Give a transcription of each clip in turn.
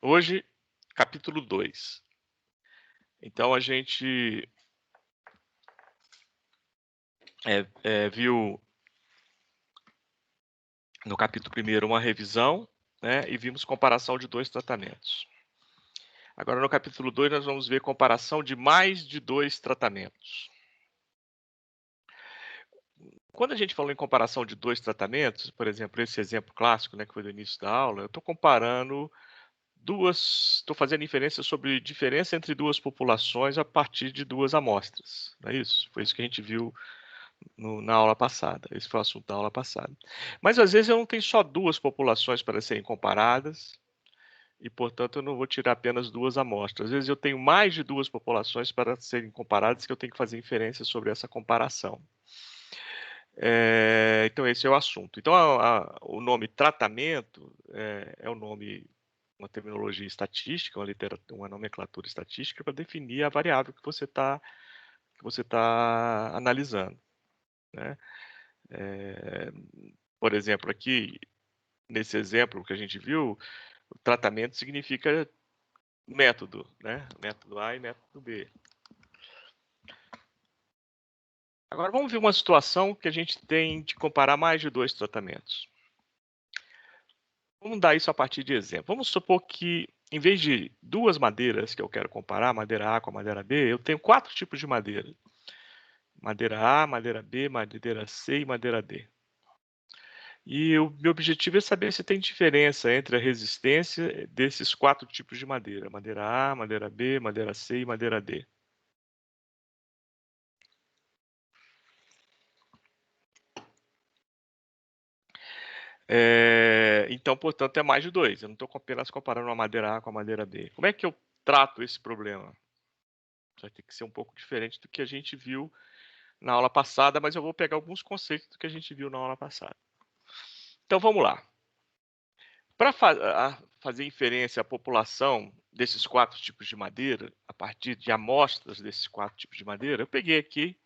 Hoje, capítulo 2. Então, a gente viu no capítulo 1 uma revisão, né, e vimos comparação de 2 tratamentos. Agora, no capítulo 2, nós vamos ver comparação de mais de 2 tratamentos. Quando a gente falou em comparação de 2 tratamentos, por exemplo, esse exemplo clássico, né, que foi do início da aula, eu estou comparando estou fazendo inferência sobre diferença entre 2 populações a partir de 2 amostras, não é isso? Foi isso que a gente viu na aula passada, esse foi o assunto da aula passada. Mas, às vezes, eu não tenho só 2 populações para serem comparadas, e, portanto, eu não vou tirar apenas 2 amostras. Às vezes, eu tenho mais de 2 populações para serem comparadas, que eu tenho que fazer inferência sobre essa comparação. Então, esse é o assunto. Então, o nome tratamento é o nome, uma terminologia estatística, uma nomenclatura estatística para definir a variável que você está analisando, né? Por exemplo, aqui, nesse exemplo que a gente viu, o tratamento significa método, né? Método A e método B. Agora, vamos ver uma situação que a gente tem de comparar mais de 2 tratamentos. Vamos dar isso a partir de exemplo. Vamos supor que, em vez de 2 madeiras que eu quero comparar, madeira A com a madeira B, eu tenho 4 tipos de madeira. Madeira A, madeira B, madeira C e madeira D. E o meu objetivo é saber se tem diferença entre a resistência desses 4 tipos de madeira. Madeira A, madeira B, madeira C e madeira D. Então, portanto, é mais de 2. Eu não estou apenas comparando a madeira A com a madeira B. Como é que eu trato esse problema? Vai ter que ser um pouco diferente do que a gente viu na aula passada, mas eu vou pegar alguns conceitos do que a gente viu na aula passada. Então, vamos lá. Para fazer inferência à população desses 4 tipos de madeira, a partir de amostras desses 4 tipos de madeira, eu peguei aqui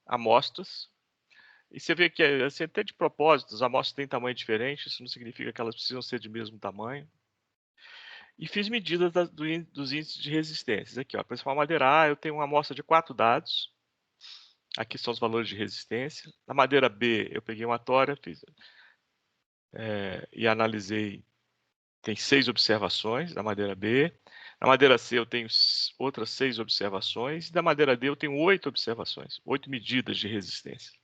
amostras, e você vê que, assim, até de propósito, as amostras têm tamanho diferente, isso não significa que elas precisam ser de mesmo tamanho. E fiz medidas dos índices de resistências. Aqui, para essa madeira A, eu tenho uma amostra de 4 dados. Aqui são os valores de resistência. Na madeira B, eu peguei uma tora, e analisei. Tem 6 observações da madeira B. Na madeira C, eu tenho outras 6 observações. E da madeira D, eu tenho 8 observações, 8 medidas de resistência.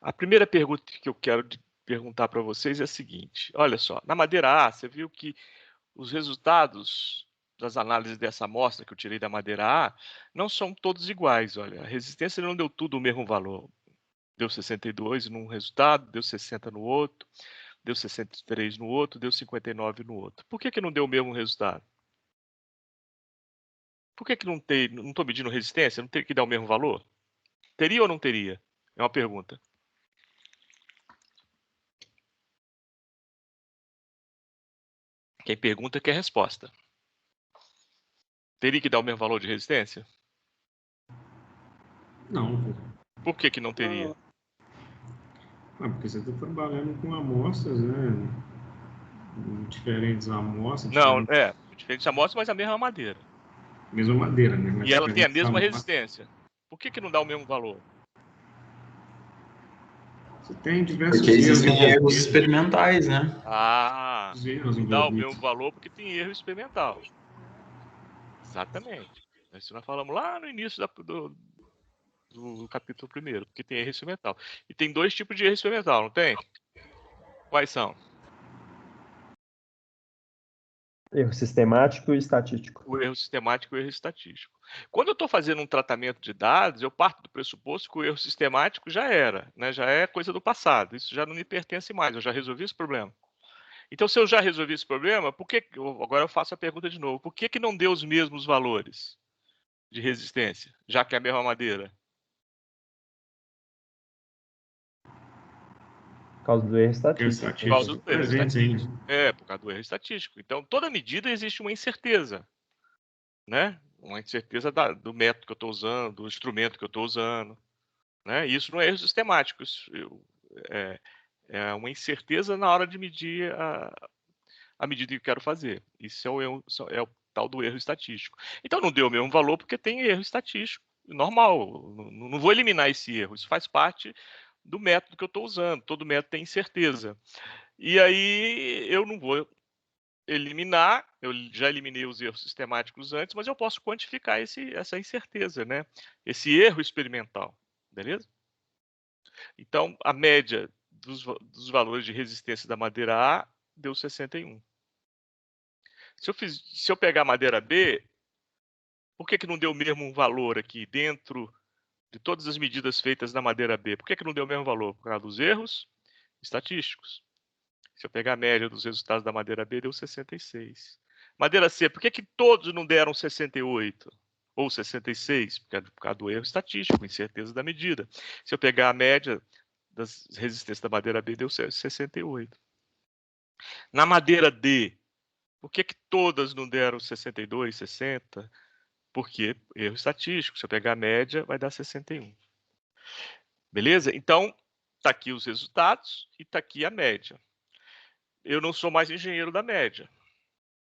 A primeira pergunta que eu quero perguntar para vocês é a seguinte. Olha só, na madeira A, você viu que os resultados das análises dessa amostra que eu tirei da madeira A não são todos iguais. Olha, a resistência não deu tudo o mesmo valor. Deu 62 num resultado, deu 60 no outro, deu 63 no outro, deu 59 no outro. Por que não deu o mesmo resultado? Por que não estou medindo resistência? Não teria que dar o mesmo valor? Teria ou não teria? É uma pergunta. Quem pergunta quer resposta. Teria que dar o mesmo valor de resistência? Não. Por que não teria? Porque você está trabalhando com amostras, né? Diferentes amostras. Não, diferentes amostras, mas a mesma madeira. Mesma madeira, né? Mas E ela tem a mesma amostras. resistência. Por que não dá o mesmo valor? Você tem diversos porque existem erros experimentais, né? Não dá o mesmo valor porque tem erro experimental. Exatamente. Isso nós falamos lá no início do capítulo 1, porque tem erro experimental. E tem 2 tipos de erro experimental, não tem? Quais são? Erro sistemático e estatístico. O erro sistemático e o erro estatístico. Quando eu estou fazendo um tratamento de dados, eu parto do pressuposto que o erro sistemático já era, né? Já é coisa do passado. Isso já não me pertence mais, eu já resolvi esse problema. Então, se eu já resolvi esse problema, agora eu faço a pergunta de novo. Por que não deu os mesmos valores de resistência, já que é a mesma madeira? Por causa do erro estatístico. Por causa do erro estatístico. Por causa do erro estatístico. Então, toda medida existe uma incerteza, né? Uma incerteza do método que eu estou usando, do instrumento que eu estou usando, né? E isso não é erro sistemático. É uma incerteza na hora de medir a medida que eu quero fazer. Isso é o tal do erro estatístico. Então não deu o mesmo valor porque tem erro estatístico. Normal, não vou eliminar esse erro. Isso faz parte do método que eu estou usando. Todo método tem incerteza. E aí eu não vou eliminar, eu já eliminei os erros sistemáticos antes, mas eu posso quantificar essa incerteza, né? Esse erro experimental, beleza? Então, a média dos valores de resistência da madeira A deu 61. Se eu pegar a madeira B, por que não deu o mesmo valor aqui dentro de todas as medidas feitas na madeira B? Por que não deu o mesmo valor? Por causa dos erros estatísticos. Se eu pegar a média dos resultados da madeira B, deu 66. Madeira C, por que todos não deram 68? Ou 66? Por causa do erro estatístico, incerteza da medida. Se eu pegar a média das resistências da madeira B, deu 68. Na madeira D, por que todas não deram 62, 60? Porque erro estatístico. Se eu pegar a média, vai dar 61. Beleza? Então, está aqui os resultados e está aqui a média. Eu não sou mais engenheiro da média.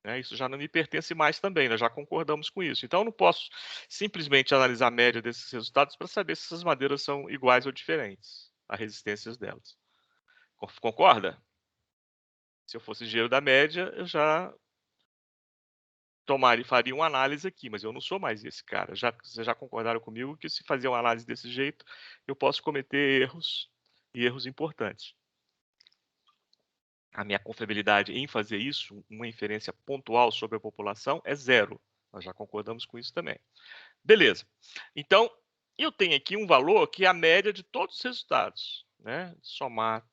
Né? Isso já não me pertence mais também, nós já concordamos com isso. Então, eu não posso simplesmente analisar a média desses resultados para saber se essas madeiras são iguais ou diferentes, as resistências delas. Concorda? Se eu fosse engenheiro da média, eu já faria uma análise aqui, mas eu não sou mais esse cara. Vocês já concordaram comigo que se fazer uma análise desse jeito, eu posso cometer erros, e erros importantes. A minha confiabilidade em fazer isso, uma inferência pontual sobre a população, é 0. Nós já concordamos com isso também. Beleza. Então, eu tenho aqui um valor que é a média de todos os resultados. Né? Somar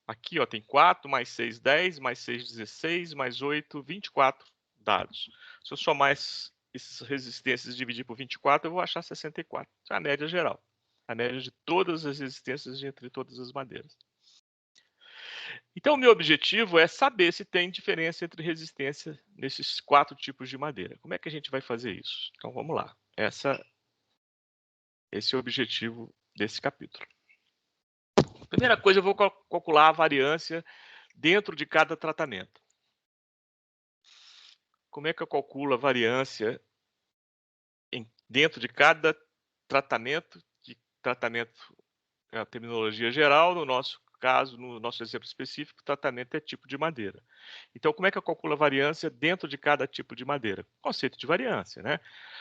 aqui, ó, tem 4, mais 6, 10, mais 6, 16, mais 8, 24 dados. Se eu somar essas resistências e dividir por 24, eu vou achar 64. Essa é a média geral. A média de todas as resistências entre todas as madeiras. Então, o meu objetivo é saber se tem diferença entre resistência nesses 4 tipos de madeira. Como é que a gente vai fazer isso? Então, vamos lá. Esse é o objetivo desse capítulo. Primeira coisa, eu vou calcular a variância dentro de cada tratamento. Como é que eu calculo a variância dentro de cada tratamento? Tratamento é a terminologia geral, no nosso caso, no nosso exemplo específico, tratamento é tipo de madeira. Então, como é que eu calculo a variância dentro de cada tipo de madeira? Conceito de variância, né?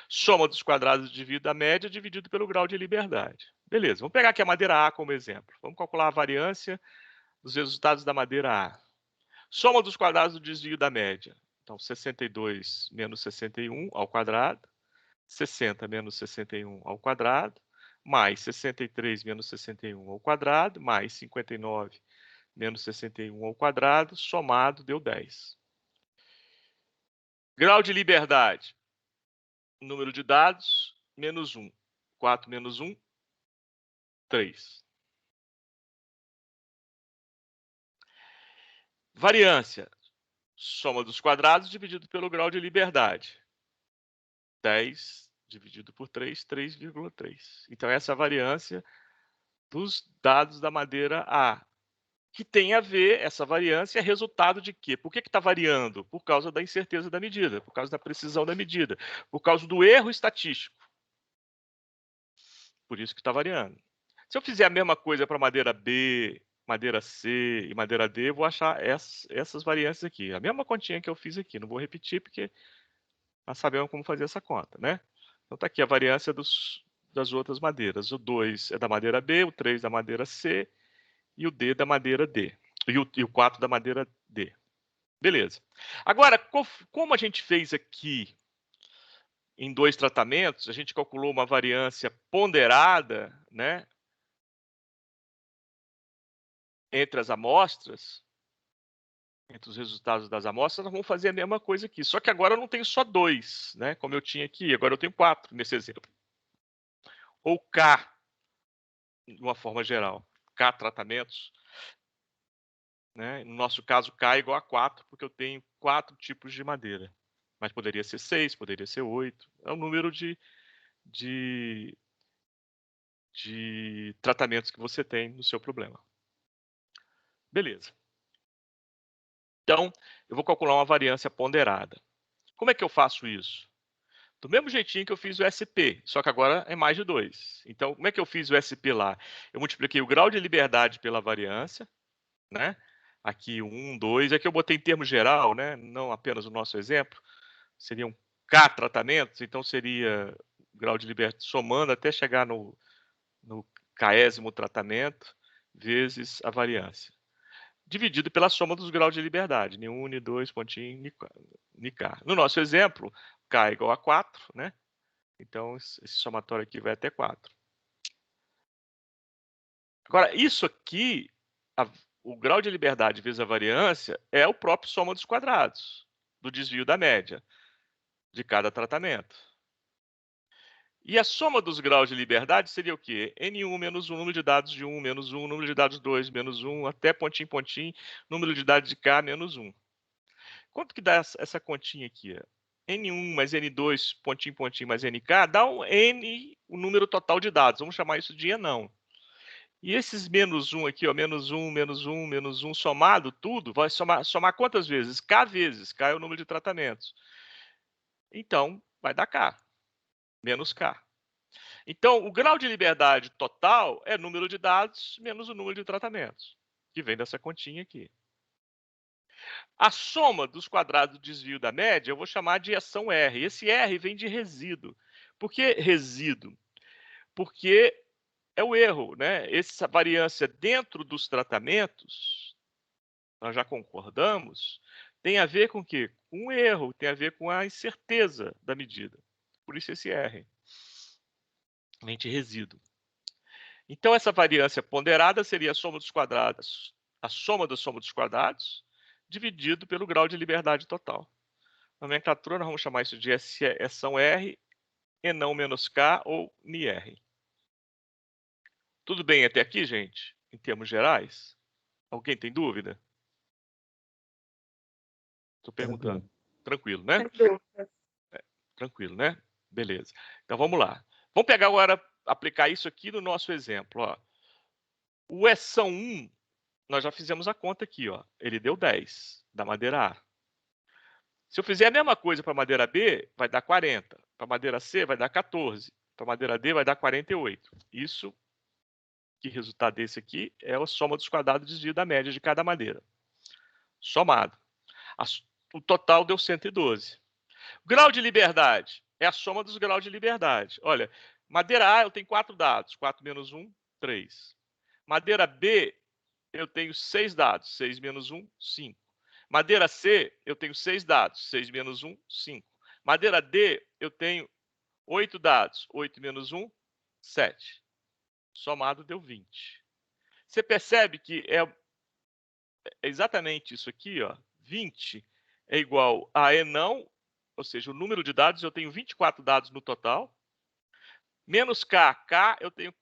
Soma dos quadrados dividido a média dividido pelo grau de liberdade. Beleza, vamos pegar aqui a madeira A como exemplo. Vamos calcular a variância dos resultados da madeira A. Soma dos quadrados do desvio da média. Então, 62 menos 61 ao quadrado, 60 menos 61 ao quadrado, mais 63 menos 61 ao quadrado, mais 59 menos 61 ao quadrado, somado deu 10. Grau de liberdade. Número de dados, menos 1. 4 menos 1, 3. Variância. Soma dos quadrados dividido pelo grau de liberdade. 10 dividido por 3, 3,3. Então, essa é a variância dos dados da madeira A. Que tem a ver, essa variância é resultado de quê? Por que está variando? Por causa da incerteza da medida, por causa da precisão da medida, por causa do erro estatístico. Por isso que está variando. Se eu fizer a mesma coisa para madeira B, madeira C e madeira D, eu vou achar essas variâncias aqui. A mesma continha que eu fiz aqui. Não vou repetir porque nós sabemos como fazer essa conta, né? Então está aqui a variância das outras madeiras. O 2 é da madeira B, o 3 da madeira C e o D da madeira D. E o 4 da madeira D. Beleza. Agora, como a gente fez aqui em 2 tratamentos, a gente calculou uma variância ponderada, né, entre as amostras, entre os resultados das amostras, nós vamos fazer a mesma coisa aqui. Só que agora eu não tenho só 2, né, como eu tinha aqui, agora eu tenho 4 nesse exemplo. Ou K, de uma forma geral. K tratamentos. Né? No nosso caso, K é igual a 4, porque eu tenho 4 tipos de madeira. Mas poderia ser 6, poderia ser 8. É o número de tratamentos que você tem no seu problema. Beleza. Então, eu vou calcular uma variância ponderada. Como é que eu faço isso? Do mesmo jeitinho que eu fiz o SP, só que agora é mais de 2. Então, como é que eu fiz o SP lá? Eu multipliquei o grau de liberdade pela variância, né? Aqui 1, 2, aqui eu botei em termo geral, né? Não apenas o nosso exemplo. Seriam K tratamentos, então seria o grau de liberdade somando até chegar no késimo tratamento, vezes a variância. Dividido pela soma dos graus de liberdade, N1, N2, pontinho, Nk. No nosso exemplo, K é igual a 4, né? Então, esse somatório aqui vai até 4. Agora, isso aqui, o grau de liberdade vezes a variância, é o próprio soma dos quadrados, do desvio da média de cada tratamento. E a soma dos graus de liberdade seria o quê? N1 menos 1, número de dados de 1, menos 1, número de dados de 2, menos 1, até pontinho, pontinho, número de dados de K, menos 1. Quanto que dá essa continha aqui? N1 mais N2, pontinho, pontinho, mais NK, dá um N, o número total de dados. Vamos chamar isso de enão. E esses menos 1 aqui, ó, menos 1, menos 1, menos 1, somado tudo, vai somar quantas vezes? K vezes. K é o número de tratamentos. Então, vai dar K, menos K. Então, o grau de liberdade total é número de dados menos o número de tratamentos, que vem dessa continha aqui. A soma dos quadrados do desvio da média eu vou chamar de eção R. Esse R vem de resíduo. Por que resíduo? Porque é o erro, né? Essa variância dentro dos tratamentos, nós já concordamos, tem a ver com o quê? Com o erro, tem a ver com a incerteza da medida. Por isso esse R vem de resíduo. Então, essa variância ponderada seria a soma dos quadrados, a soma da soma dos quadrados, dividido pelo grau de liberdade total. Na nomenclatura, nós vamos chamar isso de eção R, enão menos K ou NIR. Tudo bem até aqui, gente? Em termos gerais? Alguém tem dúvida? Estou perguntando. Tranquilo, né? Tranquilo, né? Beleza. Então, vamos lá. Vamos pegar agora, aplicar isso aqui no nosso exemplo. Ó. O eção 1, nós já fizemos a conta aqui. Ó. Ele deu 10, da madeira A. Se eu fizer a mesma coisa para a madeira B, vai dar 40. Para a madeira C, vai dar 14. Para a madeira D, vai dar 48. Isso, que resultado desse aqui, é a soma dos quadrados de desvio da média de cada madeira. Somado. O total deu 112. Grau de liberdade é a soma dos graus de liberdade. Olha, madeira A eu tenho 4 dados. 4 menos 1, 3. Madeira B, eu tenho 6 dados. 6 menos 1, 5. Madeira C, eu tenho 6 dados. 6 menos 1, 5. Madeira D, eu tenho 8 dados. 8 menos 1, 7. Somado deu 20. Você percebe que é exatamente isso aqui, ó. 20 é igual a enão, ou seja, o número de dados, eu tenho 24 dados no total. Menos K, K eu tenho,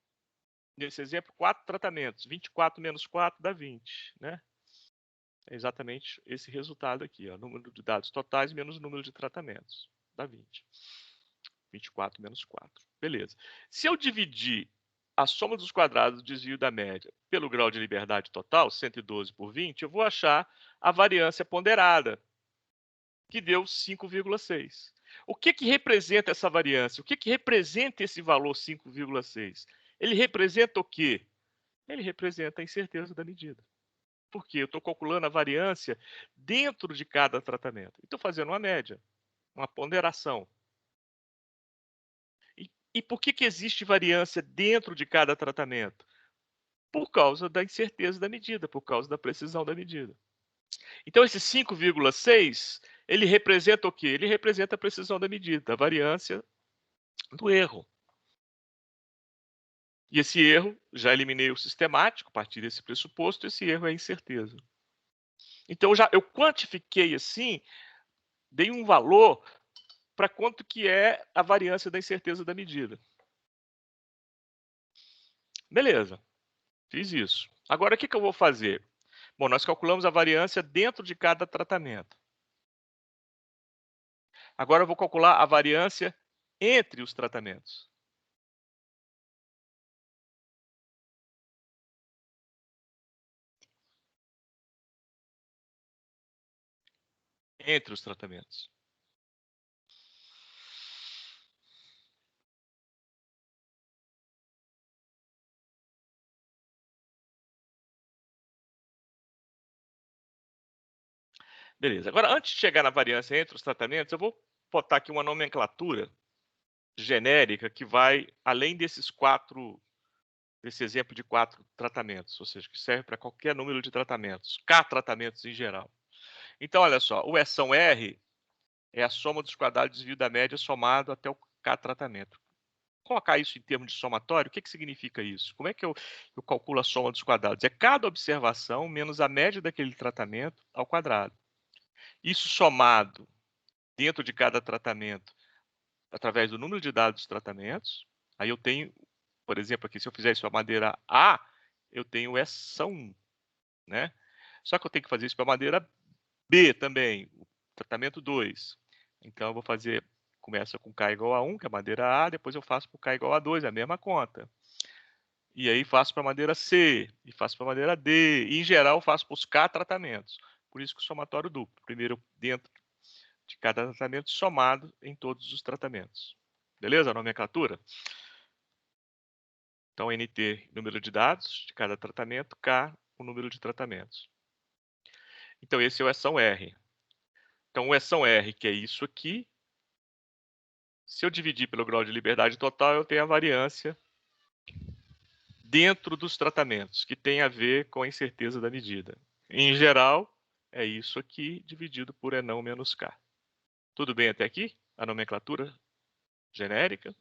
nesse exemplo, 4 tratamentos. 24 menos 4 dá 20, né? É exatamente esse resultado aqui, ó. Número de dados totais menos o número de tratamentos. Dá 20. 24 menos 4. Beleza. Se eu dividir a soma dos quadrados do desvio da média pelo grau de liberdade total, 112 por 20, eu vou achar a variância ponderada, que deu 5,6. O que representa essa variância? O que representa esse valor 5,6? Ele representa o quê? Ele representa a incerteza da medida. Por quê? Eu estou calculando a variância dentro de cada tratamento. Estou fazendo uma média, uma ponderação. E por que existe variância dentro de cada tratamento? Por causa da incerteza da medida, por causa da precisão da medida. Então, esse 5,6, ele representa o quê? Ele representa a precisão da medida, a variância do erro. E esse erro, já eliminei o sistemático, a partir desse pressuposto, esse erro é a incerteza. Então, eu quantifiquei assim, dei um valor para quanto que é a variância da incerteza da medida. Beleza, fiz isso. Agora, o que eu vou fazer? Bom, nós calculamos a variância dentro de cada tratamento. Agora eu vou calcular a variância entre os tratamentos. entre os tratamentos. Beleza. Agora, antes de chegar na variância entre os tratamentos, eu vou botar aqui uma nomenclatura genérica que vai além desse exemplo de 4 tratamentos, ou seja, que serve para qualquer número de tratamentos, K tratamentos em geral. Então, olha só, o Eção R é a soma dos quadrados de desvio da média somado até o K tratamento. Colocar isso em termos de somatório, o que significa isso? Como é que eu calculo a soma dos quadrados? É cada observação menos a média daquele tratamento ao quadrado. Isso somado dentro de cada tratamento através do número de dados dos tratamentos. Aí eu tenho, por exemplo, aqui, se eu fizer isso para madeira A, eu tenho Eção 1, né? Só que eu tenho que fazer isso para madeira B também, o tratamento 2. Então eu vou fazer, começa com K igual a 1, que é a madeira A, depois eu faço para K igual a 2, a mesma conta. E aí faço para madeira C, e faço para madeira D, e em geral eu faço para os K tratamentos. Por isso que o somatório duplo. Primeiro dentro de cada tratamento, somado em todos os tratamentos. Beleza? A nomenclatura? Então, NT, número de dados de cada tratamento, K, o número de tratamentos. Então, esse é o Eção R. Então, o Eção R, que é isso aqui, se eu dividir pelo grau de liberdade total, eu tenho a variância dentro dos tratamentos, que tem a ver com a incerteza da medida. Em geral, é isso aqui dividido por Enão menos K. Tudo bem até aqui? A nomenclatura genérica?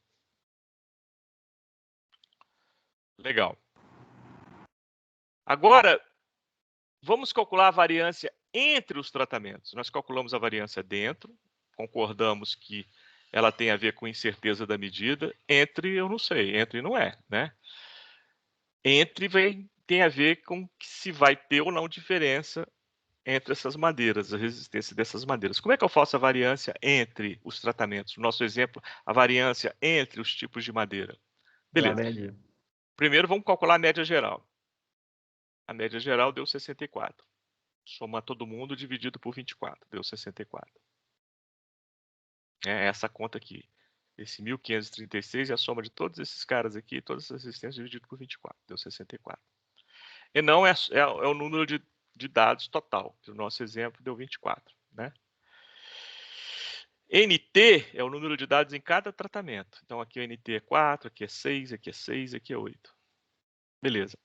Legal. Agora, vamos calcular a variância entre os tratamentos. Nós calculamos a variância dentro, concordamos que ela tem a ver com incerteza da medida. Entre, eu não sei, entre não é, né? Entre tem a ver com que se vai ter ou não diferença entre essas madeiras, a resistência dessas madeiras. Como é que eu faço a variância entre os tratamentos? No nosso exemplo, a variância entre os tipos de madeira. Pela Beleza. média. Primeiro, vamos calcular a média geral. A média geral deu 64. Somar todo mundo dividido por 24, deu 64. É essa conta aqui. Esse 1.536 é a soma de todos esses caras aqui, todas essas resistências dividido por 24, deu 64. E não é o número de dados total, que o nosso exemplo deu 24, né? NT é o número de dados em cada tratamento. Então aqui o NT é 4, aqui é 6, aqui é 6, aqui é 8. Beleza.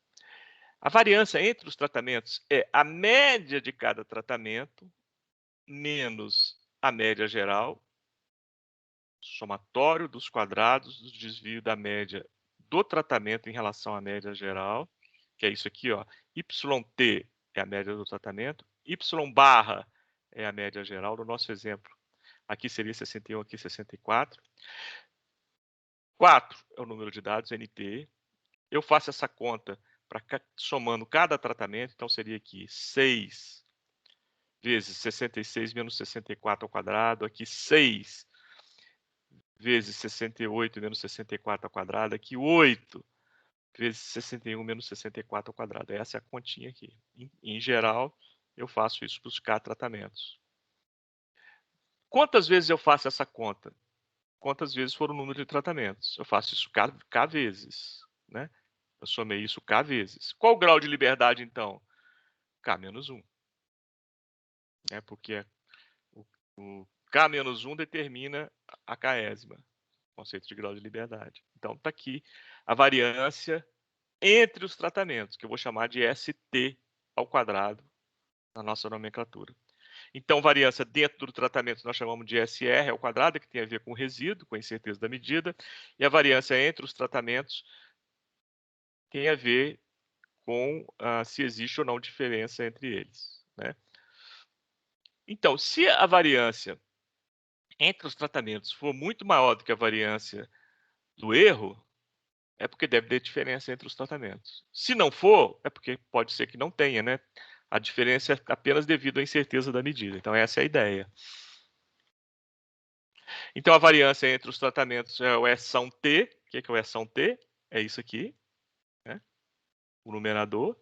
A variância entre os tratamentos é a média de cada tratamento menos a média geral, somatório dos quadrados do desvio da média do tratamento em relação à média geral, que é isso aqui, ó. YT é a média do tratamento, Y barra é a média geral do nosso exemplo. Aqui seria 61, aqui 64. 4 é o número de dados, NT. Eu faço essa conta somando cada tratamento, então seria aqui 6 vezes 66 menos 64 ao quadrado, aqui 6 vezes 68 menos 64 ao quadrado, aqui 8 vezes 61 menos 64 ao quadrado. Essa é a continha aqui. Em geral, eu faço isso para os K tratamentos. Quantas vezes eu faço essa conta? Quantas vezes for o número de tratamentos? Eu faço isso K vezes, né? Eu somei isso K vezes. Qual o grau de liberdade, então? K menos 1. Porque o K menos 1 determina a Késima, conceito de grau de liberdade. Então, está aqui a variância entre os tratamentos, que eu vou chamar de ST ao quadrado na nossa nomenclatura. Então, variância dentro do tratamento nós chamamos de SR ao quadrado, que tem a ver com o resíduo, com a incerteza da medida, e a variância entre os tratamentos tem a ver com se existe ou não diferença entre eles, né? Então, se a variância entre os tratamentos for muito maior do que a variância do erro, é porque deve ter diferença entre os tratamentos. Se não for, é porque pode ser que não tenha, né? A diferença é apenas devido à incerteza da medida. Então, essa é a ideia. Então, a variância entre os tratamentos é o Eção T. O que é o Eção T? É isso aqui, né? O numerador,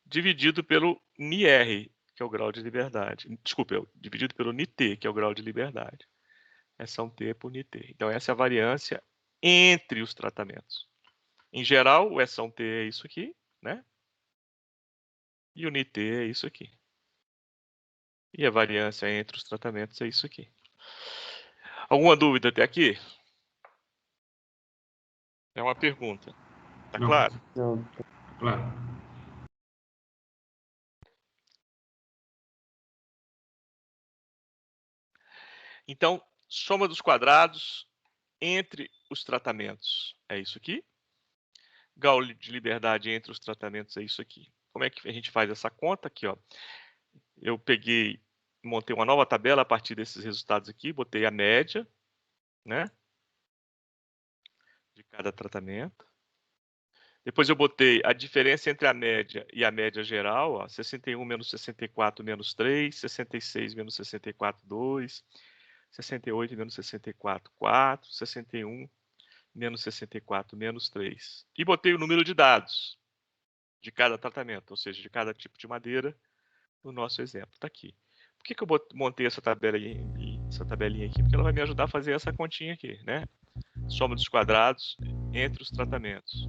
dividido pelo NIR, que é o grau de liberdade. Desculpa, dividido pelo nt, que é o grau de liberdade. É São T por nt. Então, essa é a variância entre os tratamentos. Em geral, o São T é isso aqui, né? E o nt é isso aqui. E a variância entre os tratamentos é isso aqui. Alguma dúvida até aqui? É uma pergunta. Tá Não. claro? Não, Claro. Então, soma dos quadrados entre os tratamentos é isso aqui. Grau de liberdade entre os tratamentos é isso aqui. Como é que a gente faz essa conta? Aqui, ó. Eu peguei, montei uma nova tabela a partir desses resultados aqui, botei a média, né? De cada tratamento. Depois eu botei a diferença entre a média e a média geral, ó, 61 menos 64 menos 3, 66 menos 64, 2, 68 menos 64, 4, 61 menos 64 menos 3. E botei o número de dados de cada tratamento, ou seja, de cada tipo de madeira, no nosso exemplo. Está aqui. Por que eu montei essa tabelinha aqui? Porque ela vai me ajudar a fazer essa continha aqui, né? Soma dos quadrados entre os tratamentos.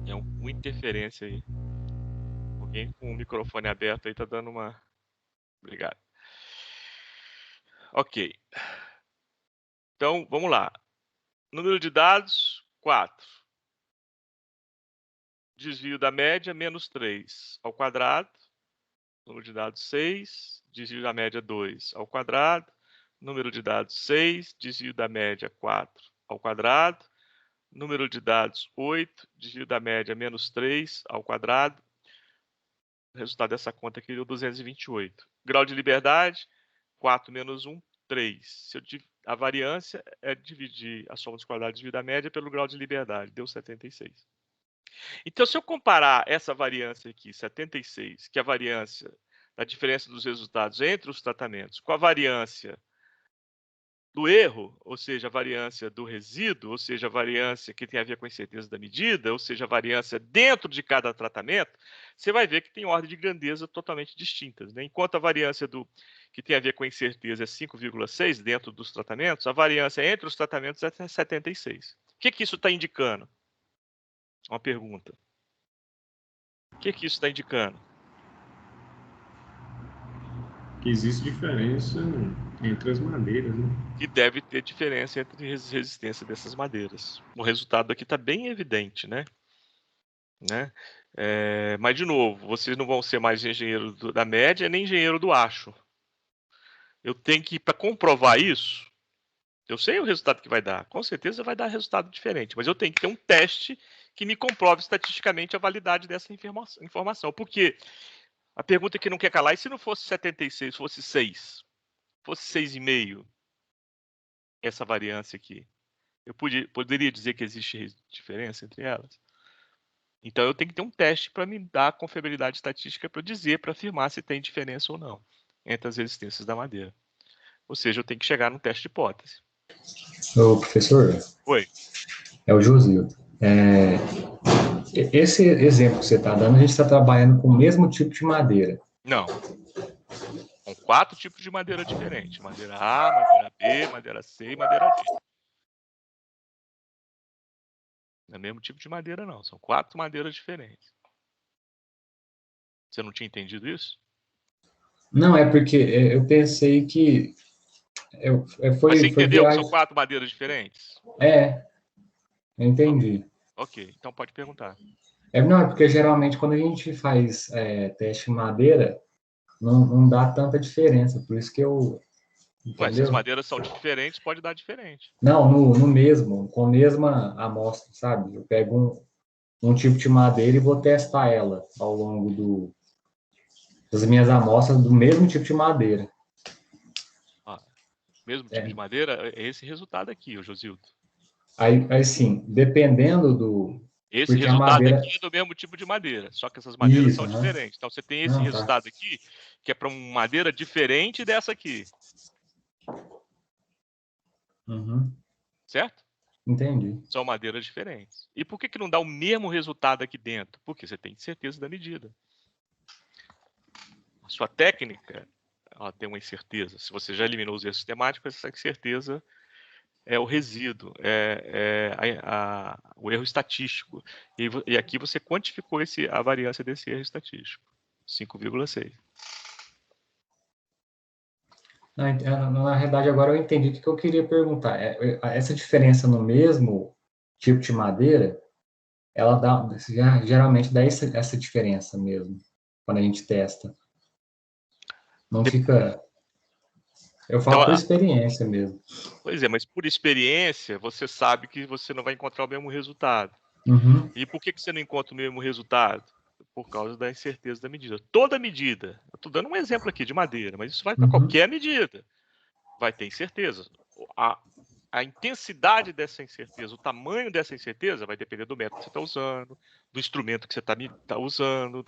É uma interferência aí. Alguém com o microfone aberto aí tá dando uma... Obrigado. Ok. Então, vamos lá. Número de dados, 4. Desvio da média, menos 3 ao quadrado. Número de dados, 6. Desvio da média, 2 ao quadrado. Número de dados, 6. Desvio da média, 4 ao quadrado. Número de dados, 8. Desvio da média, menos 3 ao quadrado. O resultado dessa conta aqui deu 228. Grau de liberdade, 4 menos 1, 3. A variância é dividir a soma dos quadrados dividida a média pelo grau de liberdade. Deu 76. Então, se eu comparar essa variância aqui, 76, que é a variância da diferença dos resultados entre os tratamentos, com a variância do erro, ou seja, a variância do resíduo, ou seja, a variância que tem a ver com a incerteza da medida, ou seja, a variância dentro de cada tratamento, você vai ver que tem ordem de grandeza totalmente distintas, né? Enquanto a variância que tem a ver com a incerteza é 5,6 dentro dos tratamentos, a variância entre os tratamentos é 76. O que isso está indicando? Uma pergunta. O que isso está indicando? Que existe diferença entre as madeiras, né? Que deve ter diferença entre a resistência dessas madeiras. O resultado aqui está bem evidente, né? Mas, de novo, vocês não vão ser mais engenheiro da média nem engenheiro do acho. Eu tenho que, para comprovar isso, eu sei o resultado que vai dar. Com certeza vai dar resultado diferente, mas eu tenho que ter um teste que me comprove estatisticamente a validade dessa informação. Porque a pergunta que não quer calar, e se não fosse 76, fosse 6? Fosse 6,5? Essa variância aqui. Eu poderia dizer que existe diferença entre elas? Então, eu tenho que ter um teste para me dar a confiabilidade estatística para dizer, para afirmar se tem diferença ou não entre as resistências da madeira. Ou seja, eu tenho que chegar num teste de hipótese. Ô, professor, Oi. é o Josildo. Esse exemplo que você está dando, a gente está trabalhando com o mesmo tipo de madeira. Não. São 4 tipos de madeira diferentes. Madeira A, madeira B, madeira C e madeira D. Não é o mesmo tipo de madeira, não. São 4 madeiras diferentes. Você não tinha entendido isso? Não, é porque eu pensei que Mas foi você entendeu que viagem. são 4 madeiras diferentes? Eu entendi. Ok, então pode perguntar. Não, é porque geralmente quando a gente faz teste em madeira, não dá tanta diferença, por isso que eu... Ué, se as Entendeu? madeiras são diferentes, pode dar diferente. Não, no mesmo, com a mesma amostra, sabe? Eu pego um tipo de madeira e vou testar ela ao longo das minhas amostras do mesmo tipo de madeira. Mesmo tipo de madeira, é esse resultado aqui, o Josildo. Aí sim, dependendo do... Esse Porque a resultado madeira... aqui é do mesmo tipo de madeira, só que essas madeiras Isso, são diferentes. Então você tem esse Não, tá. resultado aqui, que é para uma madeira diferente dessa aqui. Uhum. Certo? Entendi. São madeiras diferentes. E por que não dá o mesmo resultado aqui dentro? Porque você tem certeza da medida. sua técnica ela tem uma incerteza. Se você já eliminou os erros sistemáticos, essa incerteza é o resíduo, o erro estatístico. E aqui você quantificou a variância desse erro estatístico, 5,6. Na realidade, agora eu entendi o que eu queria perguntar. Essa diferença no mesmo tipo de madeira, ela geralmente dá essa diferença mesmo, quando a gente testa. Não fica... Eu falo por experiência mesmo. Pois é, mas por experiência, você sabe que você não vai encontrar o mesmo resultado. Uhum. E por que você não encontra o mesmo resultado? Por causa da incerteza da medida. Toda medida, eu estou dando um exemplo aqui de madeira, mas isso vai para qualquer medida. Vai ter incerteza. A intensidade dessa incerteza, o tamanho dessa incerteza vai depender do método que você está usando, do instrumento que você está usando,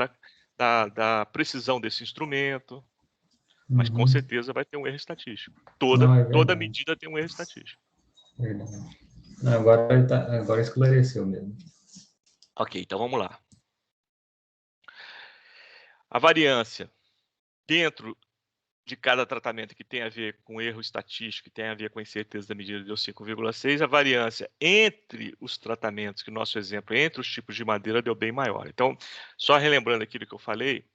da precisão desse instrumento. Mas com certeza vai ter um erro estatístico. Toda medida tem um erro estatístico. Verdade. Agora esclareceu mesmo. Ok, então vamos lá. A variância dentro de cada tratamento que tem a ver com erro estatístico, que tem a ver com a incerteza da medida deu 5,6, a variância entre os tratamentos, que o nosso exemplo, entre os tipos de madeira, deu bem maior. Então, só relembrando aquilo que eu falei,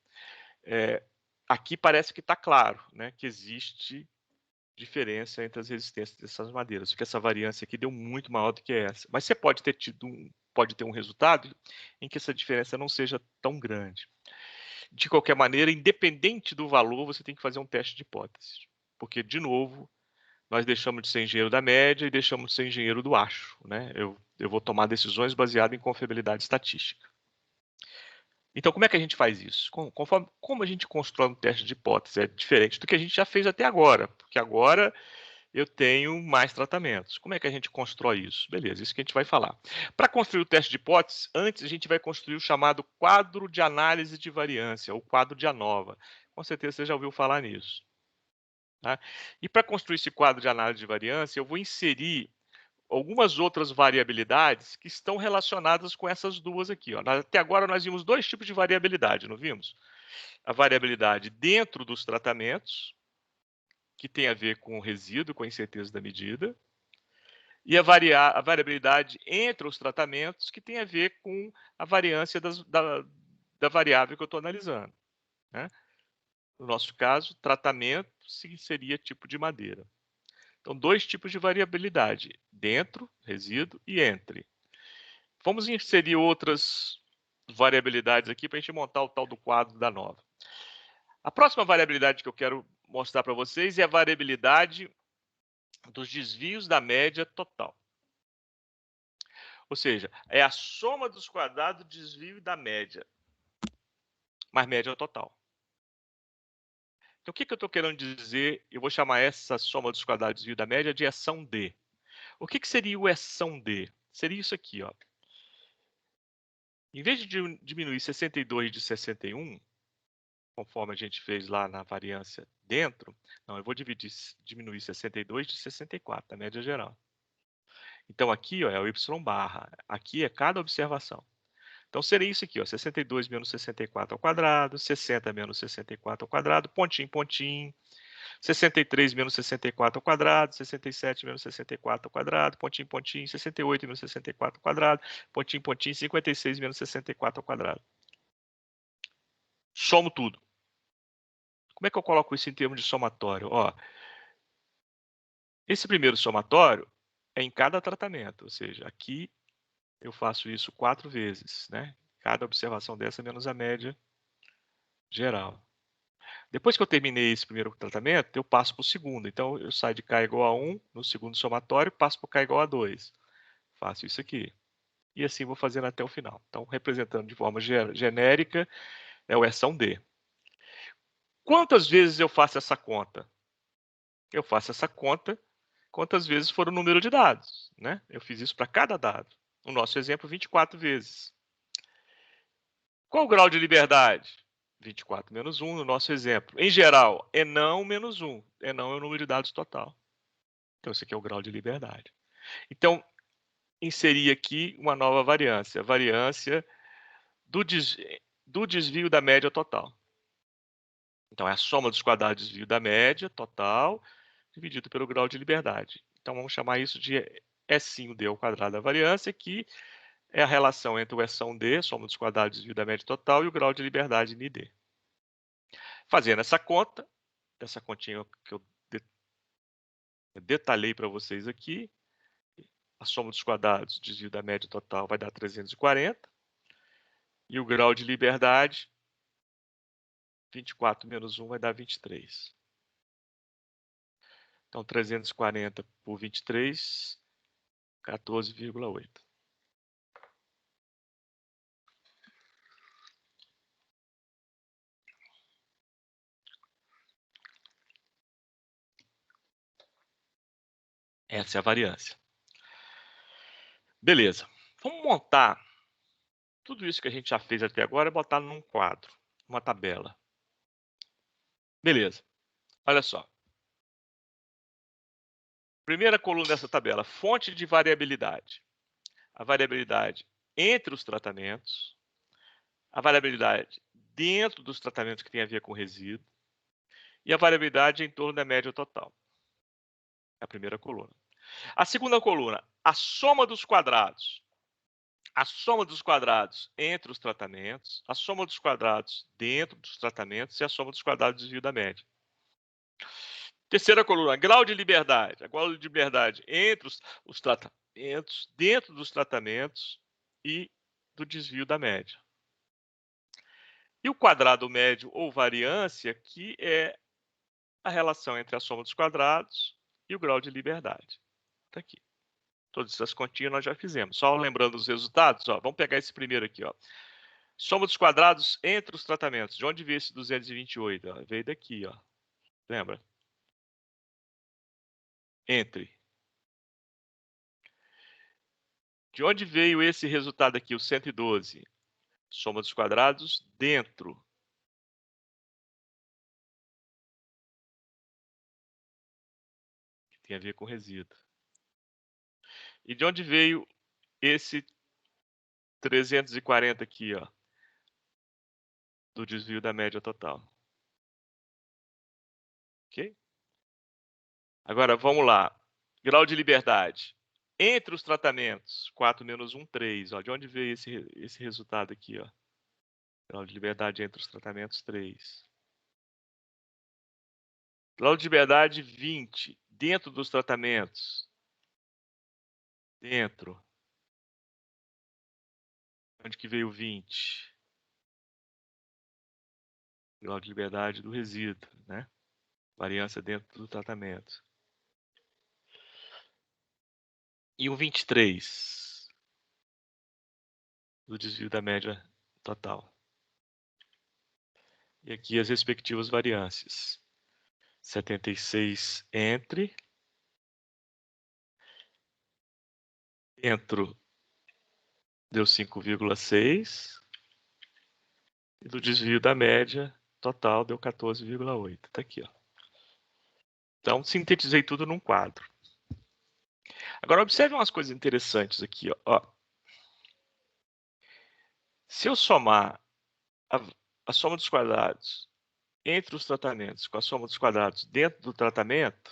aqui parece que está claro, né, que existe diferença entre as resistências dessas madeiras, porque essa variância aqui deu muito maior do que essa. Mas você pode ter um resultado em que essa diferença não seja tão grande. De qualquer maneira, independente do valor, você tem que fazer um teste de hipótese. Porque, de novo, nós deixamos de ser engenheiro da média e deixamos de ser engenheiro do acho. Né? Eu vou tomar decisões baseadas em confiabilidade estatística. Então, como é que a gente faz isso? Como a gente constrói um teste de hipótese? É diferente do que a gente já fez até agora. Porque agora eu tenho mais tratamentos. Como é que a gente constrói isso? Beleza, isso que a gente vai falar. Para construir o teste de hipótese, antes a gente vai construir o chamado quadro de análise de variância, ou quadro de ANOVA. Com certeza você já ouviu falar nisso. Tá? E para construir esse quadro de análise de variância, eu vou inserir algumas outras variabilidades que estão relacionadas com essas duas aqui. Ó. Até agora nós vimos dois tipos de variabilidade, não vimos? A variabilidade dentro dos tratamentos, que tem a ver com o resíduo, com a incerteza da medida, e a variabilidade entre os tratamentos, que tem a ver com a variância da variável que eu estou analisando. Né? No nosso caso, tratamento seria tipo de madeira. Então, dois tipos de variabilidade, dentro, resíduo, e entre. Vamos inserir outras variabilidades aqui para a gente montar o tal do quadro da nova. A próxima variabilidade que eu quero mostrar para vocês é a variabilidade dos desvios da média total. Ou seja, é a soma dos quadrados do desvio da média, mais média total. Então, o que eu estou querendo dizer? Eu vou chamar essa soma dos quadrados do desvio da média de eção D. O que seria o eção D? Seria isso aqui, ó. Em vez de diminuir 62 de 61, conforme a gente fez lá na variância dentro, não, eu vou diminuir 62 de 64, da média geral. Então, aqui ó, é o y barra. Aqui é cada observação. Então, seria isso aqui, ó, 62 menos 64 ao quadrado, 60 menos 64 ao quadrado, pontinho, pontinho, 63 menos 64 ao quadrado, 67 menos 64 ao quadrado, pontinho, pontinho, 68 menos 64 ao quadrado, pontinho, pontinho, 56 menos 64 ao quadrado. Somo tudo. Como é que eu coloco isso em termos de somatório? Ó, esse primeiro somatório é em cada tratamento, ou seja, aqui eu faço isso 4 vezes, né? Cada observação dessa menos a média geral. Depois que eu terminei esse primeiro tratamento, eu passo para o segundo. Então, eu saio de K igual a 1 no segundo somatório, passo para o K igual a 2. Faço isso aqui. E assim vou fazendo até o final. Então, representando de forma genérica, é o eção D. Quantas vezes eu faço essa conta? Eu faço essa conta quantas vezes for o número de dados. Né? Eu fiz isso para cada dado. No nosso exemplo, 24 vezes. Qual o grau de liberdade? 24 menos 1 no nosso exemplo. Em geral, é não menos 1. É não é o número de dados total. Então, esse aqui é o grau de liberdade. Então, inserir aqui uma nova variância. A variância do desvio da média total. Então, é a soma dos quadrados de desvio da média total dividido pelo grau de liberdade. Então, vamos chamar isso de S5D ao quadrado da variância, que é a relação entre o S1D, soma dos quadrados de desvio da média total, e o grau de liberdade ND. Fazendo essa conta, essa continha que eu detalhei para vocês aqui, a soma dos quadrados de desvio da média total vai dar 340, e o grau de liberdade, 24 menos 1 vai dar 23. Então, 340 por 23, 14,8. Essa é a variância. Beleza. Vamos montar tudo isso que a gente já fez até agora e botar num quadro, uma tabela. Beleza. Olha só. Primeira coluna dessa tabela, fonte de variabilidade. A variabilidade entre os tratamentos, a variabilidade dentro dos tratamentos que tem a ver com resíduo e a variabilidade em torno da média total. É a primeira coluna. A segunda coluna, a soma dos quadrados. A soma dos quadrados entre os tratamentos, a soma dos quadrados dentro dos tratamentos e a soma dos quadrados do desvio da média. Terceira coluna, grau de liberdade. A grau de liberdade entre os tratamentos, dentro dos tratamentos e do desvio da média. E o quadrado médio ou variância, que é a relação entre a soma dos quadrados e o grau de liberdade. Está aqui. Todas essas continhas nós já fizemos. Só lembrando os resultados, ó, vamos pegar esse primeiro aqui. Ó. Soma dos quadrados entre os tratamentos. De onde veio esse 228? Ó? Veio daqui. Ó. Lembra? Entre. De onde veio esse resultado aqui, o 112? Soma dos quadrados dentro. Que tem a ver com resíduo. E de onde veio esse 340 aqui, ó? Do desvio da média total. Ok? Agora, vamos lá. Grau de liberdade. Entre os tratamentos, 4 menos 1, 3. Ó, de onde veio esse resultado aqui? Ó? Grau de liberdade entre os tratamentos, 3. Grau de liberdade, 20. Dentro dos tratamentos. Dentro. Onde que veio 20? Grau de liberdade do resíduo, né? Variância dentro do tratamento. E o 23? Do desvio da média total. E aqui as respectivas variâncias. 76 entre. Dentro deu 5,6. E do desvio da média total deu 14,8. Está aqui. Ó. Então, sintetizei tudo num quadro. Agora, observe umas coisas interessantes aqui. Ó. Se eu somar a soma dos quadrados entre os tratamentos com a soma dos quadrados dentro do tratamento,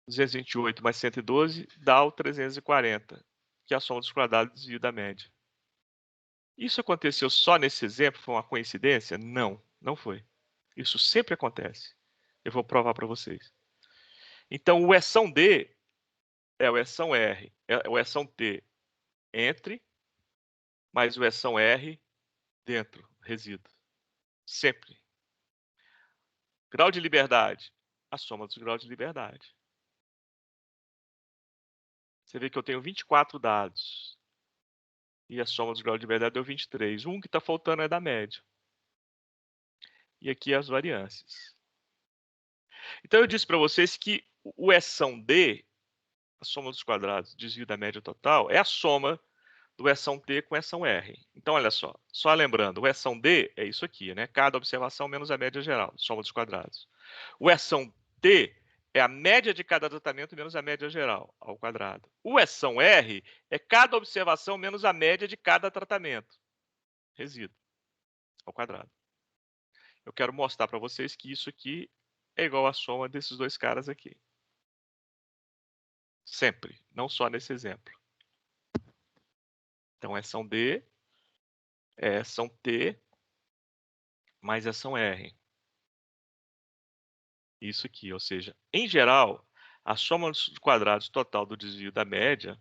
228 mais 112 dá o 340, que é a soma dos quadrados do desvio da média. Isso aconteceu só nesse exemplo? Foi uma coincidência? Não, não foi. Isso sempre acontece. Eu vou provar para vocês. Então, o eção D é o eção R, é o eção T entre, mais o eção R dentro, resíduo. Sempre. Grau de liberdade, a soma dos graus de liberdade. Você vê que eu tenho 24 dados. E a soma dos graus de liberdade deu 23. Um que está faltando é da média. E aqui as variâncias. Então, eu disse para vocês que o eção D, a soma dos quadrados, desvio da média total, é a soma do eção T com eção R. Então, olha só lembrando, o eção D é isso aqui, né? Cada observação menos a média geral, soma dos quadrados. O eção T é a média de cada tratamento menos a média geral, ao quadrado. O eção R é cada observação menos a média de cada tratamento, resíduo, ao quadrado. eu quero mostrar para vocês que isso aqui é igual à soma desses dois caras aqui. Sempre, não só nesse exemplo. Então, é ação D, é ação T, mais ação R. Isso aqui, ou seja, em geral, a soma dos quadrados total do desvio da média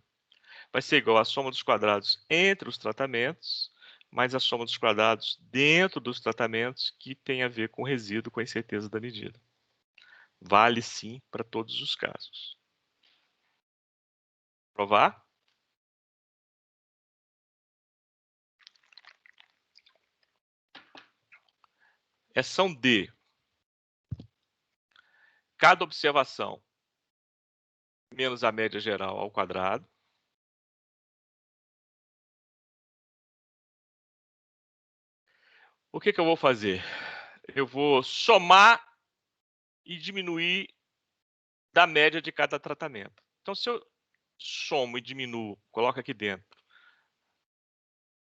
vai ser igual à soma dos quadrados entre os tratamentos, mais a soma dos quadrados dentro dos tratamentos, que tem a ver com o resíduo, com a incerteza da medida. Vale sim para todos os casos. Provar? Ação D. Cada observação menos a média geral ao quadrado. O que eu vou fazer? Eu vou somar e diminuir da média de cada tratamento. Então, se eu somo e diminuo, coloco aqui dentro,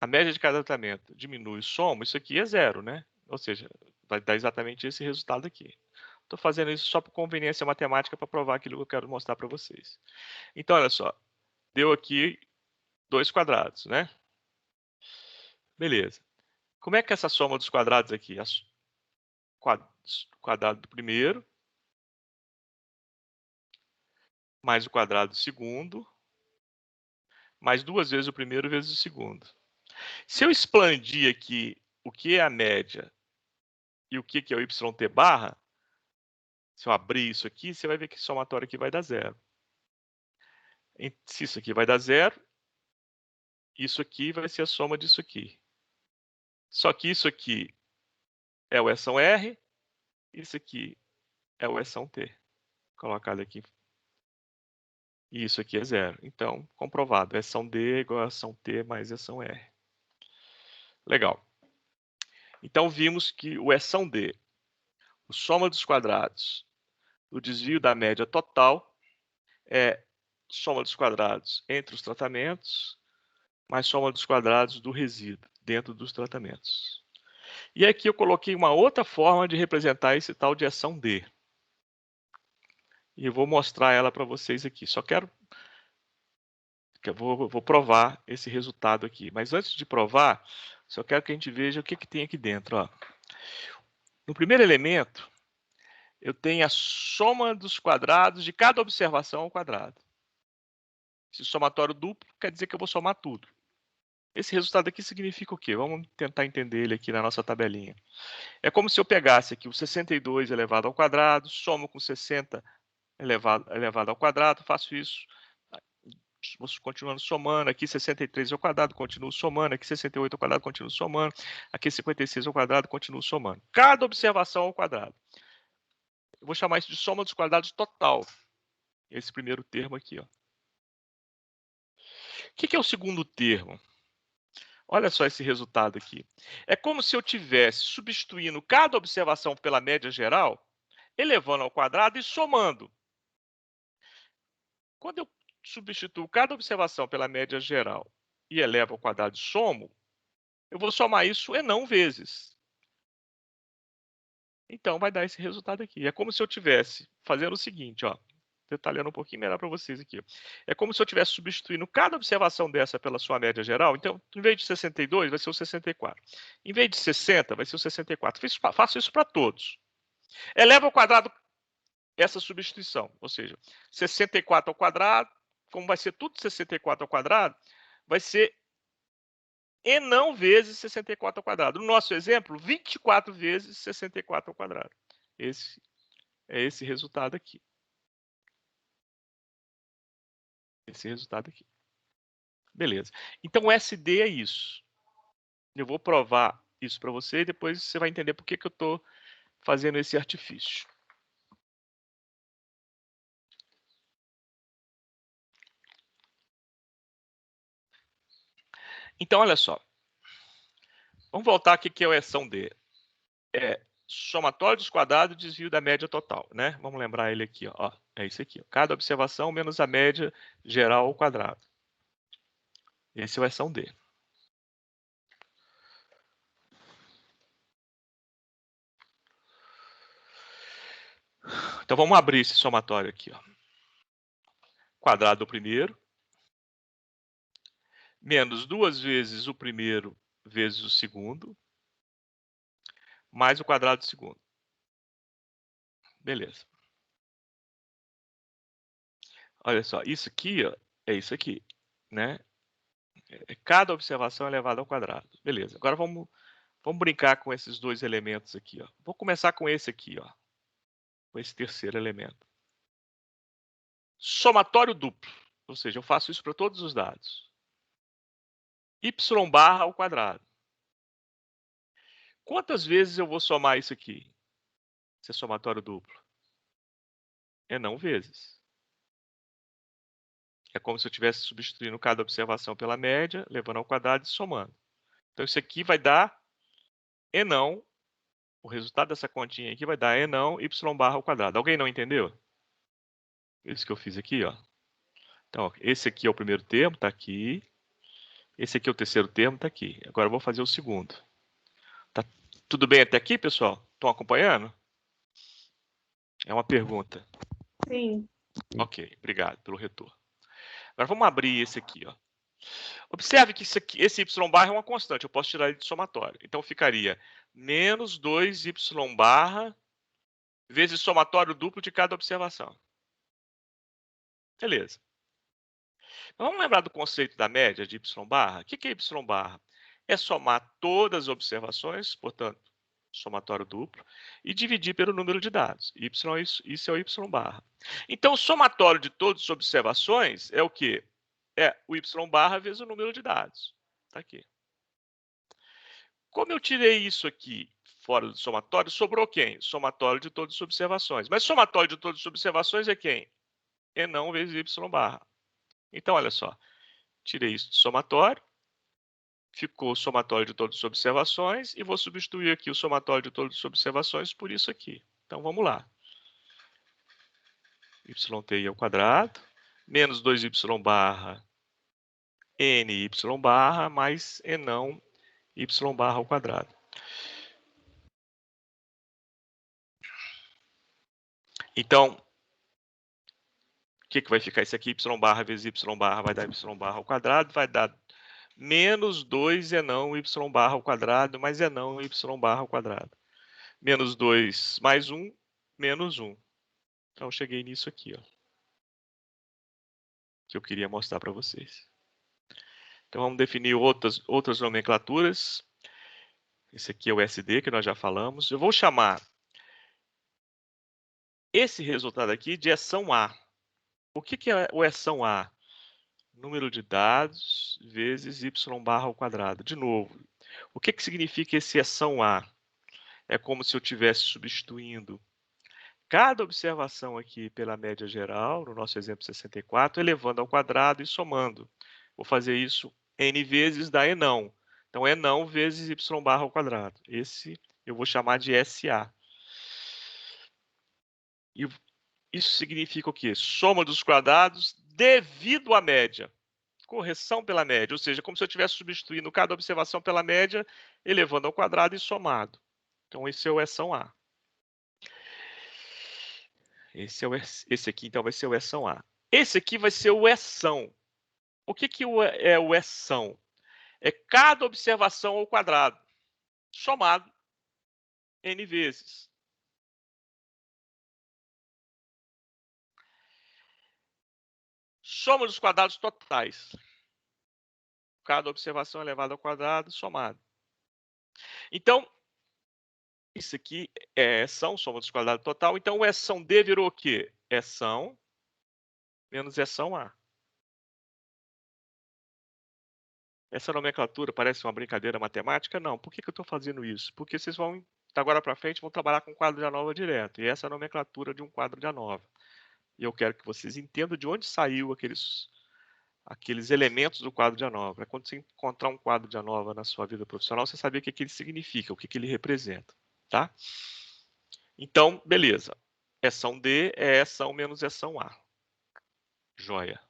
a média de cada tratamento, diminuo e somo, isso aqui é zero, né? Ou seja, vai dar exatamente esse resultado aqui. Estou fazendo isso só por conveniência matemática para provar aquilo que eu quero mostrar para vocês. Então, olha só, deu aqui 2 quadrados, né? Beleza. Como é que é essa soma dos quadrados aqui? Quadrado do primeiro, mais o quadrado do segundo, mais 2 vezes o primeiro vezes o segundo. Se eu expandir aqui o que é a média e o que é o yt barra, se eu abrir isso aqui, você vai ver que o somatório aqui vai dar zero. Se isso aqui vai dar zero, isso aqui vai ser a soma disso aqui. Só que isso aqui é o eção R, isso aqui é o eção T. Colocado aqui. E isso aqui é zero. Então, comprovado. Eção D é igual a eção T mais eção R. Legal. Então, vimos que o eção D, a soma dos quadrados do desvio da média total, é soma dos quadrados entre os tratamentos, mais soma dos quadrados do resíduo dentro dos tratamentos. E aqui eu coloquei uma outra forma de representar esse tal de eção D. E eu vou mostrar ela para vocês aqui. Só quero que eu vou provar esse resultado aqui. Mas antes de provar, só quero que a gente veja o que tem aqui dentro. Ó. No primeiro elemento, eu tenho a soma dos quadrados de cada observação ao quadrado. Esse somatório duplo quer dizer que eu vou somar tudo. Esse resultado aqui significa o quê? Vamos tentar entender ele aqui na nossa tabelinha. É como se eu pegasse aqui o 62 elevado ao quadrado, somo com 60 elevado ao quadrado, faço isso, vou continuando somando, aqui 63 ao quadrado, continuo somando, aqui 68 ao quadrado, continuo somando, aqui 56 ao quadrado, continuo somando. Cada observação ao quadrado. Eu vou chamar isso de soma dos quadrados total. Esse primeiro termo aqui. Ó. O que é o segundo termo? Olha só esse resultado aqui. É como se eu estivesse substituindo cada observação pela média geral, elevando ao quadrado e somando. Quando eu substituo cada observação pela média geral e elevo ao quadrado e somo, eu vou somar isso e não vezes. Então, vai dar esse resultado aqui. É como se eu estivesse fazendo o seguinte, ó, detalhando um pouquinho melhor para vocês aqui. É como se eu estivesse substituindo cada observação dessa pela sua média geral. Então, em vez de 62, vai ser o 64. Em vez de 60, vai ser o 64. Faço isso para todos. Eleva ao quadrado essa substituição, ou seja, 64 ao quadrado, como vai ser tudo 64 ao quadrado, vai ser e não vezes 64 ao quadrado. No nosso exemplo, 24 vezes 64 ao quadrado. Esse é esse resultado aqui. Esse resultado aqui. Beleza. Então, o SD é isso. Eu vou provar isso para você e depois você vai entender por que eu estou fazendo esse artifício. Então, olha só. Vamos voltar aqui que é o eção D. É somatório dos quadrados e desvio da média total, né? Vamos lembrar ele aqui, ó. É isso aqui. Ó. Cada observação menos a média geral ao quadrado. Esse é o eção D. Então, vamos abrir esse somatório aqui. Ó. Quadrado do primeiro, menos 2 vezes o primeiro vezes o segundo, mais o quadrado do segundo. Beleza. Olha só, isso aqui ó, é isso aqui, né? Cada observação é elevada ao quadrado. Beleza. Agora vamos brincar com esses dois elementos aqui. Ó. Vou começar com esse aqui, ó, com esse terceiro elemento. Somatório duplo, ou seja, eu faço isso para todos os dados. Y barra ao quadrado. Quantas vezes eu vou somar isso aqui? Esse é somatório duplo. É não vezes. É como se eu estivesse substituindo cada observação pela média, levando ao quadrado e somando. Então, isso aqui vai dar E não. O resultado dessa continha aqui vai dar E não Y barra ao quadrado. Alguém não entendeu? Isso que eu fiz aqui, ó. Então, ó, esse aqui é o primeiro termo, está aqui. Esse aqui é o terceiro termo, está aqui. Agora eu vou fazer o segundo. Tá tudo bem até aqui, pessoal? Estão acompanhando? É uma pergunta. Sim. Ok, obrigado pelo retorno. Agora vamos abrir esse aqui, ó. Observe que esse y barra é uma constante, eu posso tirar ele de somatório. Então ficaria menos 2y barra vezes somatório duplo de cada observação. Beleza. Vamos lembrar do conceito da média de y barra? O que é y barra? É somar todas as observações, portanto, somatório duplo, e dividir pelo número de dados. Isso é o y barra. Então, o somatório de todas as observações é o quê? É o y barra vezes o número de dados. Está aqui. Como eu tirei isso aqui fora do somatório, sobrou quem? Somatório de todas as observações. Mas somatório de todas as observações é quem? E não vezes y barra. Então, olha só. Tirei isso do somatório. Ficou o somatório de todas as observações. E vou substituir aqui o somatório de todas as observações por isso aqui. Então, vamos lá. YTI ao quadrado. Menos 2y barra NY barra mais E não y barra ao quadrado. Então, o que vai ficar isso aqui? Y barra vezes y barra vai dar y barra ao quadrado, vai dar menos 2 E não y barra ao quadrado, mais E não y barra ao quadrado. Menos 2 mais 1, menos 1. Então, eu cheguei nisso aqui, ó, que eu queria mostrar para vocês. Então, vamos definir outras nomenclaturas. Esse aqui é o SD, que nós já falamos. Eu vou chamar esse resultado aqui de eção A. O que é o eção A? Número de dados vezes y barra ao quadrado. De novo, o que significa esse eção A? É como se eu estivesse substituindo cada observação aqui pela média geral, no nosso exemplo 64, elevando ao quadrado e somando. Vou fazer isso n vezes da E não. Então, E não vezes y barra ao quadrado. Esse eu vou chamar de SA. E isso significa o quê? Soma dos quadrados devido à média. Correção pela média, ou seja, como se eu estivesse substituindo cada observação pela média, elevando ao quadrado e somado. Então, esse é o eção A. Esse aqui, então, vai ser o eção A. Esse aqui vai ser o eção. O que é o eção? É cada observação ao quadrado, somado n vezes. Soma dos quadrados totais. Cada observação elevada ao quadrado, somado. Então, isso aqui é eção, soma dos quadrados total. Então, o eção D virou o quê? Eção menos eção A. Essa nomenclatura parece uma brincadeira matemática? Não. Por que eu estou fazendo isso? Porque vocês vão, agora para frente, vão trabalhar com quadro de ANOVA direto. E essa é a nomenclatura de um quadro de ANOVA. E eu quero que vocês entendam de onde saiu aqueles elementos do quadro de ANOVA. Quando você encontrar um quadro de ANOVA na sua vida profissional, você saber o que ele significa, o que ele representa. Tá? Então, beleza. Eção D é eção menos eção A. Joia.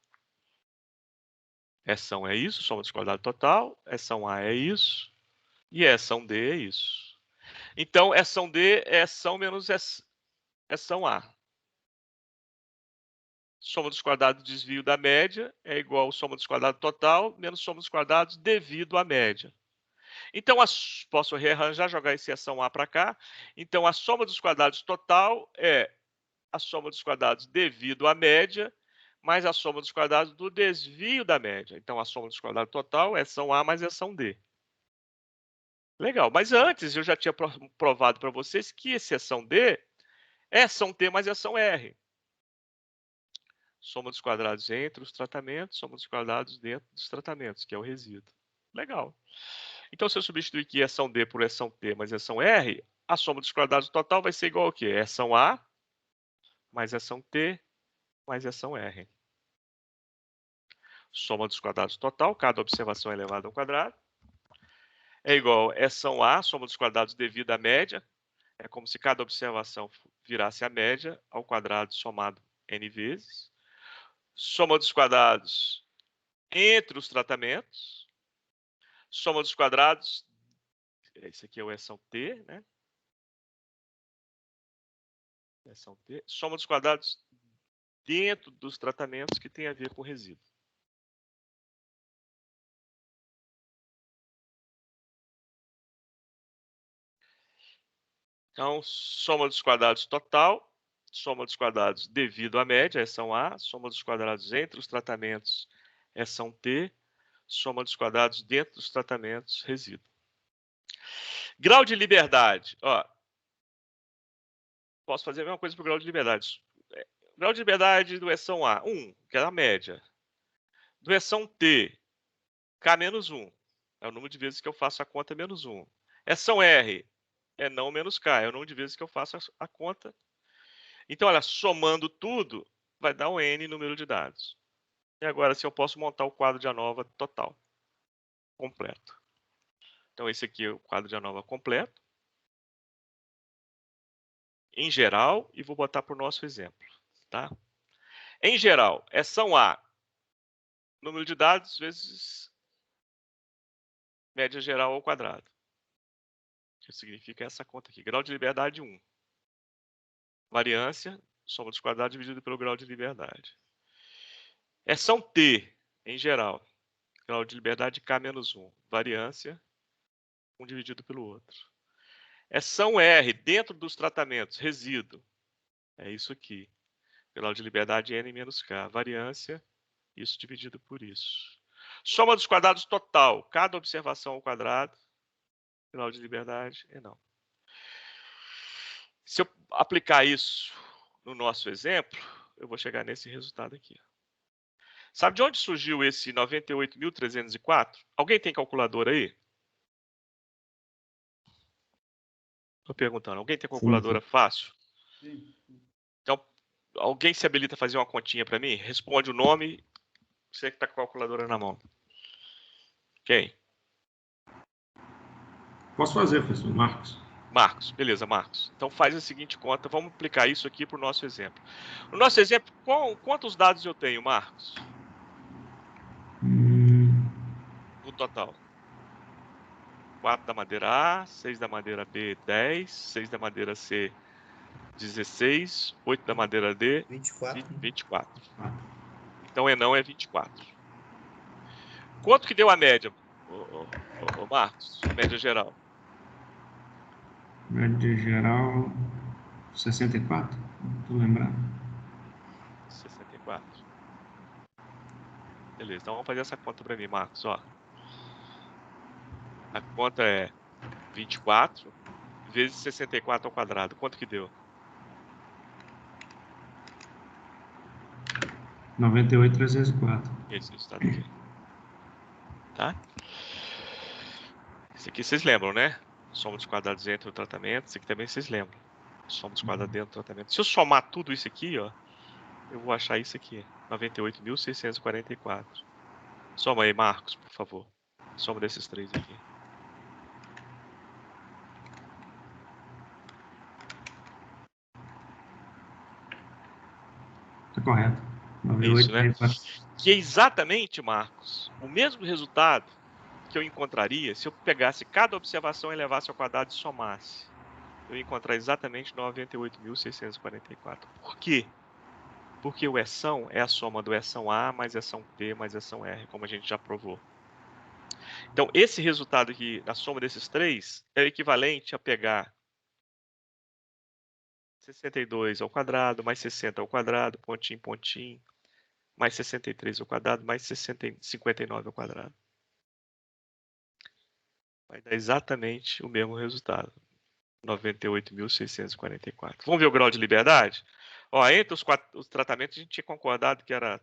Eção é isso, soma dos quadrados total. Eção A é isso. E eção D é isso. Então, eção D é eção menos eção A. Soma dos quadrados do desvio da média é igual a soma dos quadrados total menos soma dos quadrados devido à média. Então, posso rearranjar, jogar esse ação A para cá. Então, a soma dos quadrados total é a soma dos quadrados devido à média mais a soma dos quadrados do desvio da média. Então, a soma dos quadrados total é ação A mais ação D. Legal, mas antes eu já tinha provado para vocês que esse ação D é ação T mais ação R. Soma dos quadrados entre os tratamentos, soma dos quadrados dentro dos tratamentos, que é o resíduo. Legal. Então, se eu substituir aqui ação D por ação T mais ação R, a soma dos quadrados total vai ser igual ao quê? Ação A mais ação T mais ação R. Soma dos quadrados total, cada observação elevada ao quadrado, é igual a ação A, soma dos quadrados devido à média, é como se cada observação virasse a média ao quadrado somado n vezes. Soma dos quadrados entre os tratamentos. Soma dos quadrados, esse aqui é o ação T, né? Ação T. Soma dos quadrados dentro dos tratamentos que tem a ver com resíduo. Então, soma dos quadrados total, soma dos quadrados devido à média, ação A, soma dos quadrados entre os tratamentos, ação T, soma dos quadrados dentro dos tratamentos, resíduo. Grau de liberdade. Ó, posso fazer a mesma coisa para o grau de liberdade. Grau de liberdade do ação A, 1, que é a média. Do ação T, K menos 1. É o número de vezes que eu faço a conta menos 1. Ação R é não menos K, é o número de vezes que eu faço a conta. Então, olha, somando tudo, vai dar um N número de dados. E agora, se eu posso montar o quadro de ANOVA total, completo. Então, esse aqui é o quadro de ANOVA completo. Em geral, e vou botar para o nosso exemplo. Tá? Em geral, ação A, número de dados vezes média geral ao quadrado. Que significa essa conta aqui. Grau de liberdade 1. Variância, soma dos quadrados dividido pelo grau de liberdade. Ação T, em geral. Grau de liberdade K menos 1. Variância, 1 dividido pelo outro. Ação R, dentro dos tratamentos, resíduo. É isso aqui. Grau de liberdade N menos K. Variância, isso dividido por isso. Soma dos quadrados total. Cada observação ao quadrado. Grau de liberdade é não. Se eu aplicar isso no nosso exemplo, eu vou chegar nesse resultado aqui. Sabe de onde surgiu esse 98.304? Alguém tem calculadora aí? Estou perguntando. Alguém tem calculadora fácil? Sim. Então, alguém se habilita a fazer uma continha para mim? Responde o nome. Você que está com a calculadora na mão. Quem? Posso fazer, professor Marcos. Marcos. Beleza, Marcos. Então, faz a seguinte conta. Vamos aplicar isso aqui para o nosso exemplo. No nosso exemplo, quantos dados eu tenho, Marcos? No total. 4 da madeira A, 6 da madeira B, 10, 6 da madeira C, 16, 8 da madeira D, 24. Então, não é 24. Quanto que deu a média, Marcos? Média geral. Média geral, 64. Não estou lembrando. 64. Beleza, então vamos fazer essa conta para mim, Marcos. Ó. A conta é 24 vezes 64 ao quadrado. Quanto que deu? 98.304. Esse resultado aqui. Tá? Esse aqui vocês lembram, né? Soma dos quadrados entre o tratamento. Esse aqui também vocês lembram. Soma dos quadrados dentro do tratamento. Se eu somar tudo isso aqui, ó, eu vou achar isso aqui. 98.644. Soma aí, Marcos, por favor. Soma desses três aqui. Está correto. Isso, né? Que é exatamente, Marcos, o mesmo resultado que eu encontraria se eu pegasse cada observação e levasse ao quadrado e somasse. Eu ia encontrar exatamente 98.644. Por quê? Porque o Eção é a soma do Eção A mais Eção T mais Eção R, como a gente já provou. Então, esse resultado aqui, a soma desses três, é o equivalente a pegar 62 ao quadrado, mais 60 ao quadrado, pontinho, pontinho, mais 63 ao quadrado, mais 59 ao quadrado. Vai dar exatamente o mesmo resultado. 98.644. Vamos ver o grau de liberdade? Ó, entre os tratamentos, a gente tinha concordado que era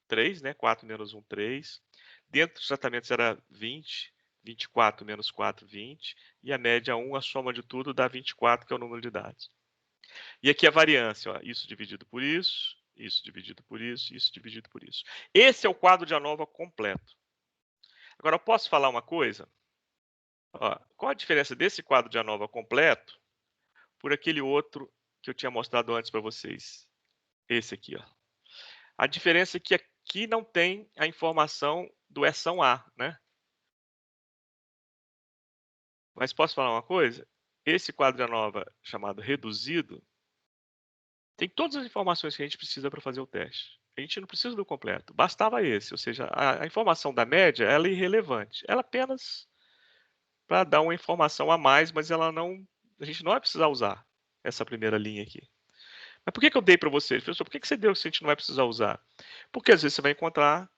3, né? 4 menos 1, 3. Dentro dos tratamentos era 20, 24 menos 4, 20. E a média 1, a soma de tudo, dá 24, que é o número de dados. E aqui a variância, ó, isso dividido por isso, isso dividido por isso, isso dividido por isso. Esse é o quadro de ANOVA completo. Agora, eu posso falar uma coisa? Ó, qual a diferença desse quadro de ANOVA completo por aquele outro que eu tinha mostrado antes para vocês? Esse aqui, ó. A diferença é que aqui não tem a informação do Eção A, né? Mas posso falar uma coisa? Esse quadro de ANOVA chamado reduzido tem todas as informações que a gente precisa para fazer o teste. A gente não precisa do completo, bastava esse, ou seja, a informação da média ela é irrelevante. Ela apenas para dar uma informação a mais, mas ela não, a gente não vai precisar usar essa primeira linha aqui. Mas por que eu dei para vocês? Professor, por que você deu se a gente não vai precisar usar? Porque às vezes você vai encontrar,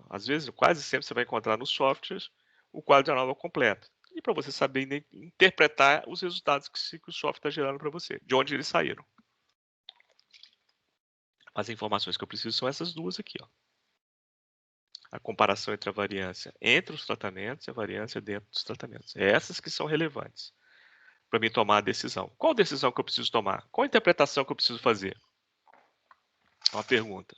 às vezes, quase sempre você vai encontrar nos softwares o quadro de ANOVA completo. E para você saber interpretar os resultados que o software está gerando para você, de onde eles saíram. As informações que eu preciso são essas duas aqui, ó. A comparação entre a variância entre os tratamentos e a variância dentro dos tratamentos. É essas que são relevantes para mim tomar a decisão. Qual decisão que eu preciso tomar? Qual interpretação que eu preciso fazer? É uma pergunta.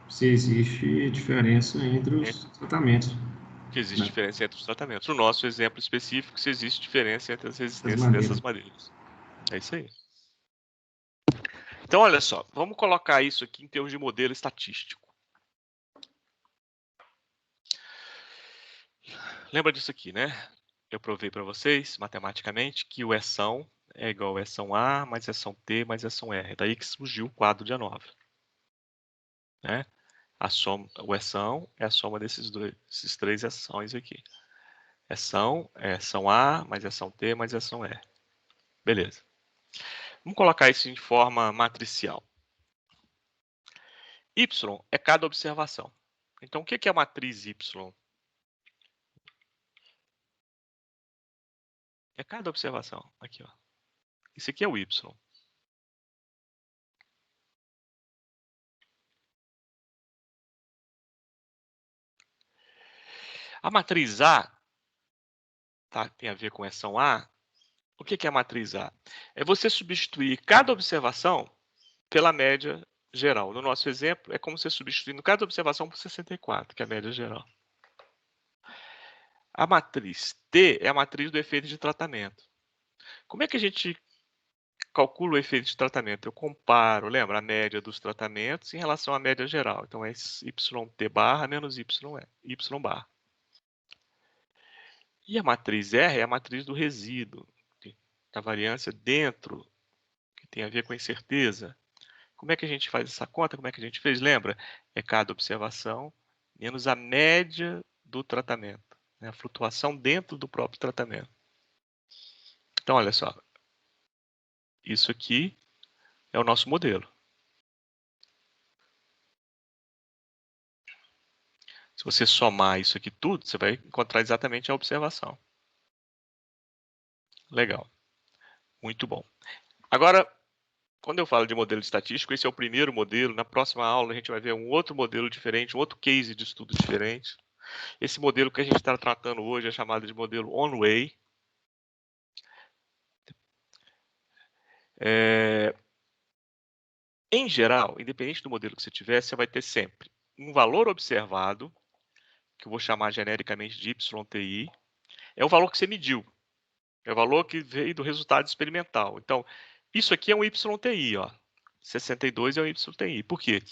Se existe diferença entre os tratamentos. Que existe diferença entre os tratamentos. No nosso exemplo específico, se existe diferença entre as resistências dessas madeiras. É isso aí. Então, olha só, vamos colocar isso aqui em termos de modelo estatístico. Lembra disso aqui, né? Eu provei para vocês, matematicamente, que o Eção é igual a Eção A mais Eção T mais Eção R. Daí que surgiu o quadro de ANOVA. Né? A soma, o Eção é a soma desses três Eções aqui. Eção é Eção A mais Eção T mais Eção R. Beleza. Vamos colocar isso em forma matricial. Y é cada observação. Então, o que é a matriz Y? É cada observação. Aqui, ó. Isso aqui é o Y. A matriz A tá, tem a ver com Eção A. O que é a matriz A? É você substituir cada observação pela média geral. No nosso exemplo, é como você substituindo cada observação por 64, que é a média geral. A matriz T é a matriz do efeito de tratamento. Como é que a gente calcula o efeito de tratamento? Eu comparo, lembra, a média dos tratamentos em relação à média geral. Então, é YT barra menos Y barra. E a matriz R é a matriz do resíduo, da variância dentro, que tem a ver com a incerteza. Como é que a gente faz essa conta? Como é que a gente fez? Lembra? É cada observação menos a média do tratamento, né? A flutuação dentro do próprio tratamento. Então, olha só. Isso aqui é o nosso modelo. Se você somar isso aqui tudo, você vai encontrar exatamente a observação. Legal. Muito bom. Agora, quando eu falo de modelo estatístico, esse é o primeiro modelo. Na próxima aula, a gente vai ver um outro modelo diferente, um outro case de estudo diferente. Esse modelo que a gente está tratando hoje é chamado de modelo On-Way. Em geral, independente do modelo que você tiver, você vai ter sempre um valor observado, que eu vou chamar genericamente de YTI, é o valor que você mediu. É o valor que veio do resultado experimental. Então, isso aqui é um YTI, ó. 62 é um YTI. Por quê?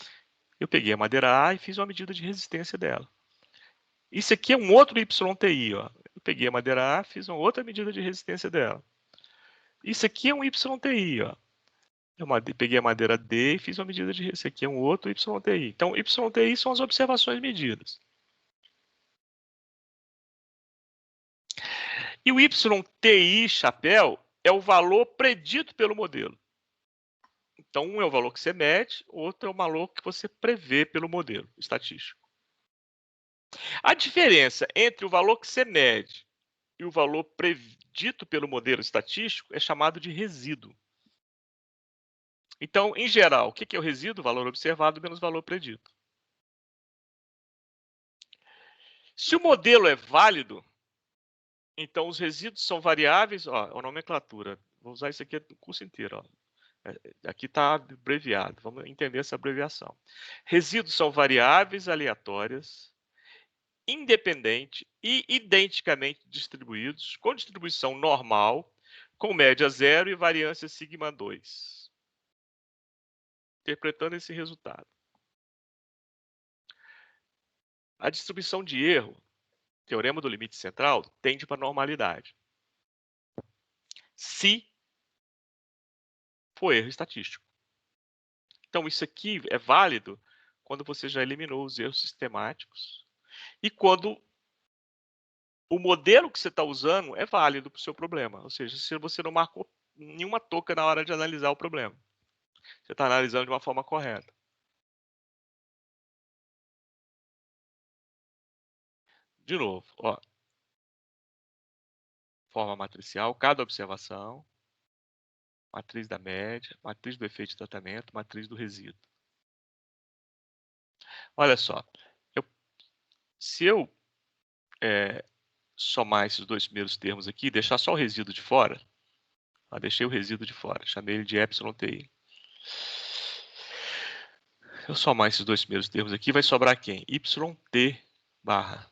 Eu peguei a madeira A e fiz uma medida de resistência dela. Isso aqui é um outro YTI, ó. Eu peguei a madeira A, fiz uma outra medida de resistência dela. Isso aqui é um YTI, ó. Eu peguei a madeira D e fiz uma medida de resistência. Esse aqui é um outro YTI. Então, YTI são as observações medidas. E o YTI, chapéu, é o valor predito pelo modelo. Então, um é o valor que você mede, o outro é o valor que você prevê pelo modelo estatístico. A diferença entre o valor que você mede e o valor predito pelo modelo estatístico é chamado de resíduo. Então, em geral, o que é o resíduo? Valor observado menos valor predito. Se o modelo é válido, então os resíduos são variáveis, ó, a nomenclatura. Vou usar isso aqui no curso inteiro, ó. Aqui está abreviado, vamos entender essa abreviação. Resíduos são variáveis aleatórias, independente e identicamente distribuídos, com distribuição normal, com média 0 e variância sigma 2. Interpretando esse resultado. A distribuição de erro, teorema do limite central, tende para a normalidade. Se for erro estatístico. Então, isso aqui é válido quando você já eliminou os erros sistemáticos e quando o modelo que você está usando é válido para o seu problema. Ou seja, se você não marcou nenhuma touca na hora de analisar o problema. Você está analisando de uma forma correta. De novo, ó. Forma matricial, cada observação, matriz da média, matriz do efeito de tratamento, matriz do resíduo. Olha só, se eu somar esses dois primeiros termos aqui, deixar só o resíduo de fora, deixei o resíduo de fora, chamei ele de YTI. Se eu somar esses dois primeiros termos aqui, vai sobrar quem? YT barra.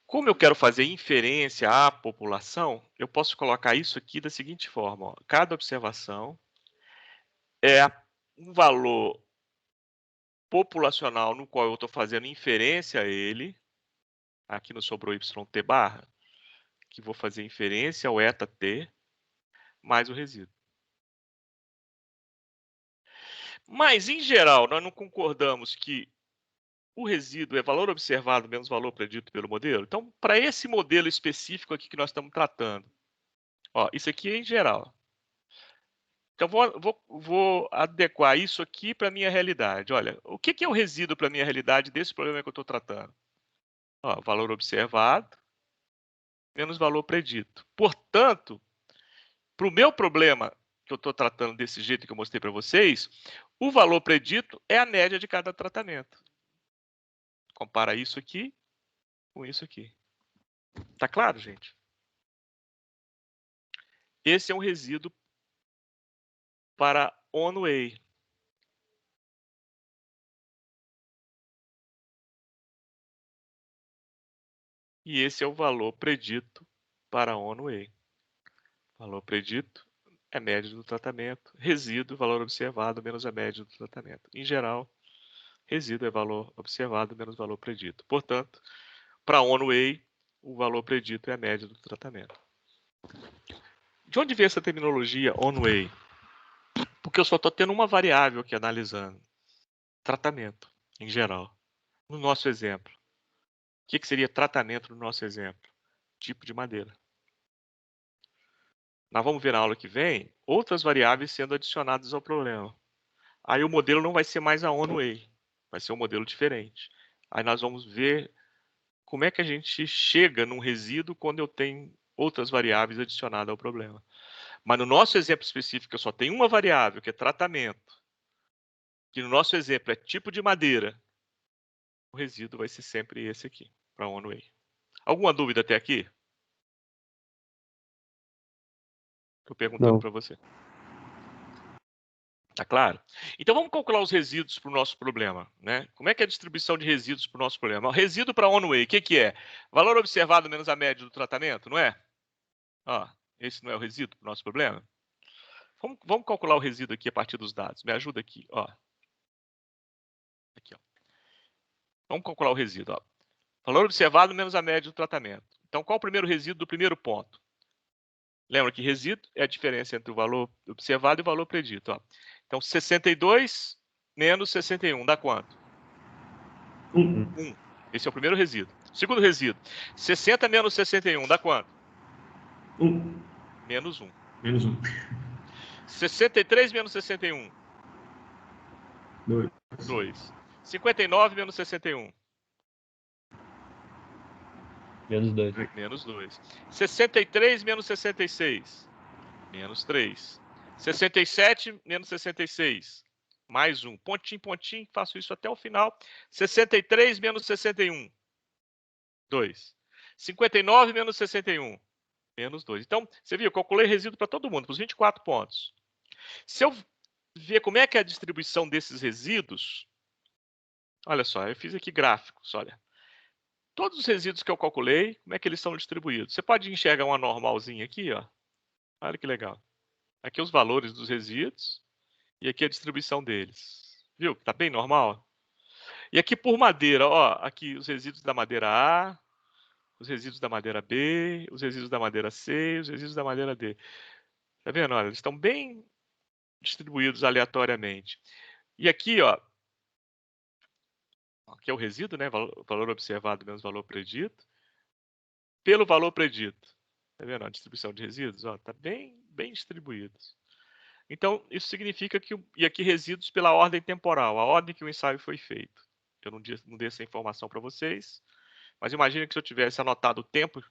Como eu quero fazer inferência à população, eu posso colocar isso aqui da seguinte forma. Ó. Cada observação é um valor populacional no qual eu estou fazendo inferência a ele. Aqui não sobrou YT barra, que vou fazer inferência ao eta T mais o resíduo. Mas, em geral, nós não concordamos que o resíduo é valor observado menos valor predito pelo modelo? Então, para esse modelo específico aqui que nós estamos tratando, ó, isso aqui é em geral. Então, vou adequar isso aqui para a minha realidade. Olha, o que é o resíduo para a minha realidade desse problema que eu estou tratando? Ó, valor observado menos valor predito. Portanto, para o meu problema que eu estou tratando desse jeito que eu mostrei para vocês, o valor predito é a média de cada tratamento. Compara isso aqui com isso aqui. Tá claro, gente? Esse é um resíduo para on-way. E esse é o valor predito para on-way. Valor predito é média do tratamento. Resíduo, valor observado menos a média do tratamento. Em geral, resíduo é valor observado menos valor predito. Portanto, para on-way, o valor predito é a média do tratamento. De onde vem essa terminologia on-way? Porque eu só estou tendo uma variável aqui analisando. Tratamento, em geral. No nosso exemplo. O que seria tratamento no nosso exemplo? Tipo de madeira. Nós vamos ver na aula que vem outras variáveis sendo adicionadas ao problema. Aí o modelo não vai ser mais a on-way, vai ser um modelo diferente. Aí nós vamos ver como é que a gente chega num resíduo quando eu tenho outras variáveis adicionadas ao problema. Mas no nosso exemplo específico eu só tenho uma variável, que é tratamento, que no nosso exemplo é tipo de madeira. O resíduo vai ser sempre esse aqui, para on-way. Alguma dúvida até aqui? Estou perguntando para você. Tá claro? Então vamos calcular os resíduos para o nosso problema, né? Como é que é a distribuição de resíduos para o nosso problema? O resíduo para on-way, o que é? Valor observado menos a média do tratamento, não é? Ó, esse não é o resíduo para o nosso problema? Vamos calcular o resíduo aqui a partir dos dados. Me ajuda aqui, ó. Aqui, ó. Vamos calcular o resíduo, ó. Valor observado menos a média do tratamento. Então, qual o primeiro resíduo do primeiro ponto? Lembra que resíduo é a diferença entre o valor observado e o valor predito. Ó. Então, 62 menos 61 dá quanto? 1. Esse é o primeiro resíduo. Segundo resíduo, 60 menos 61 dá quanto? 1. Menos 1. Menos 1. 63 menos 61? 2. 2. 59 menos 61? Menos 2. Menos 2. 63 menos 66? Menos 3. 67 menos 66? Mais 1. Pontinho, pontinho, faço isso até o final. 63 menos 61? 2. 59 menos 61? Menos 2. Então, você viu, eu calculei resíduo para todo mundo, para os 24 pontos. Se eu ver como é que é a distribuição desses resíduos, olha só, eu fiz aqui gráficos, olha. Todos os resíduos que eu calculei, como é que eles são distribuídos? Você pode enxergar uma normalzinha aqui, ó. Olha que legal. Aqui os valores dos resíduos e aqui a distribuição deles. Viu? Tá bem normal? E aqui por madeira, ó, aqui os resíduos da madeira A, os resíduos da madeira B, os resíduos da madeira C, os resíduos da madeira D. Tá vendo? Olha, eles estão bem distribuídos aleatoriamente. E aqui, ó, aqui é o resíduo, né? Valor observado menos valor predito. Pelo valor predito. Tá vendo? A distribuição de resíduos, ó, tá bem distribuídos. Então, isso significa que... E aqui resíduos pela ordem temporal, a ordem que o ensaio foi feito. Eu não dei essa informação para vocês, mas imagina que se eu tivesse anotado o tempo,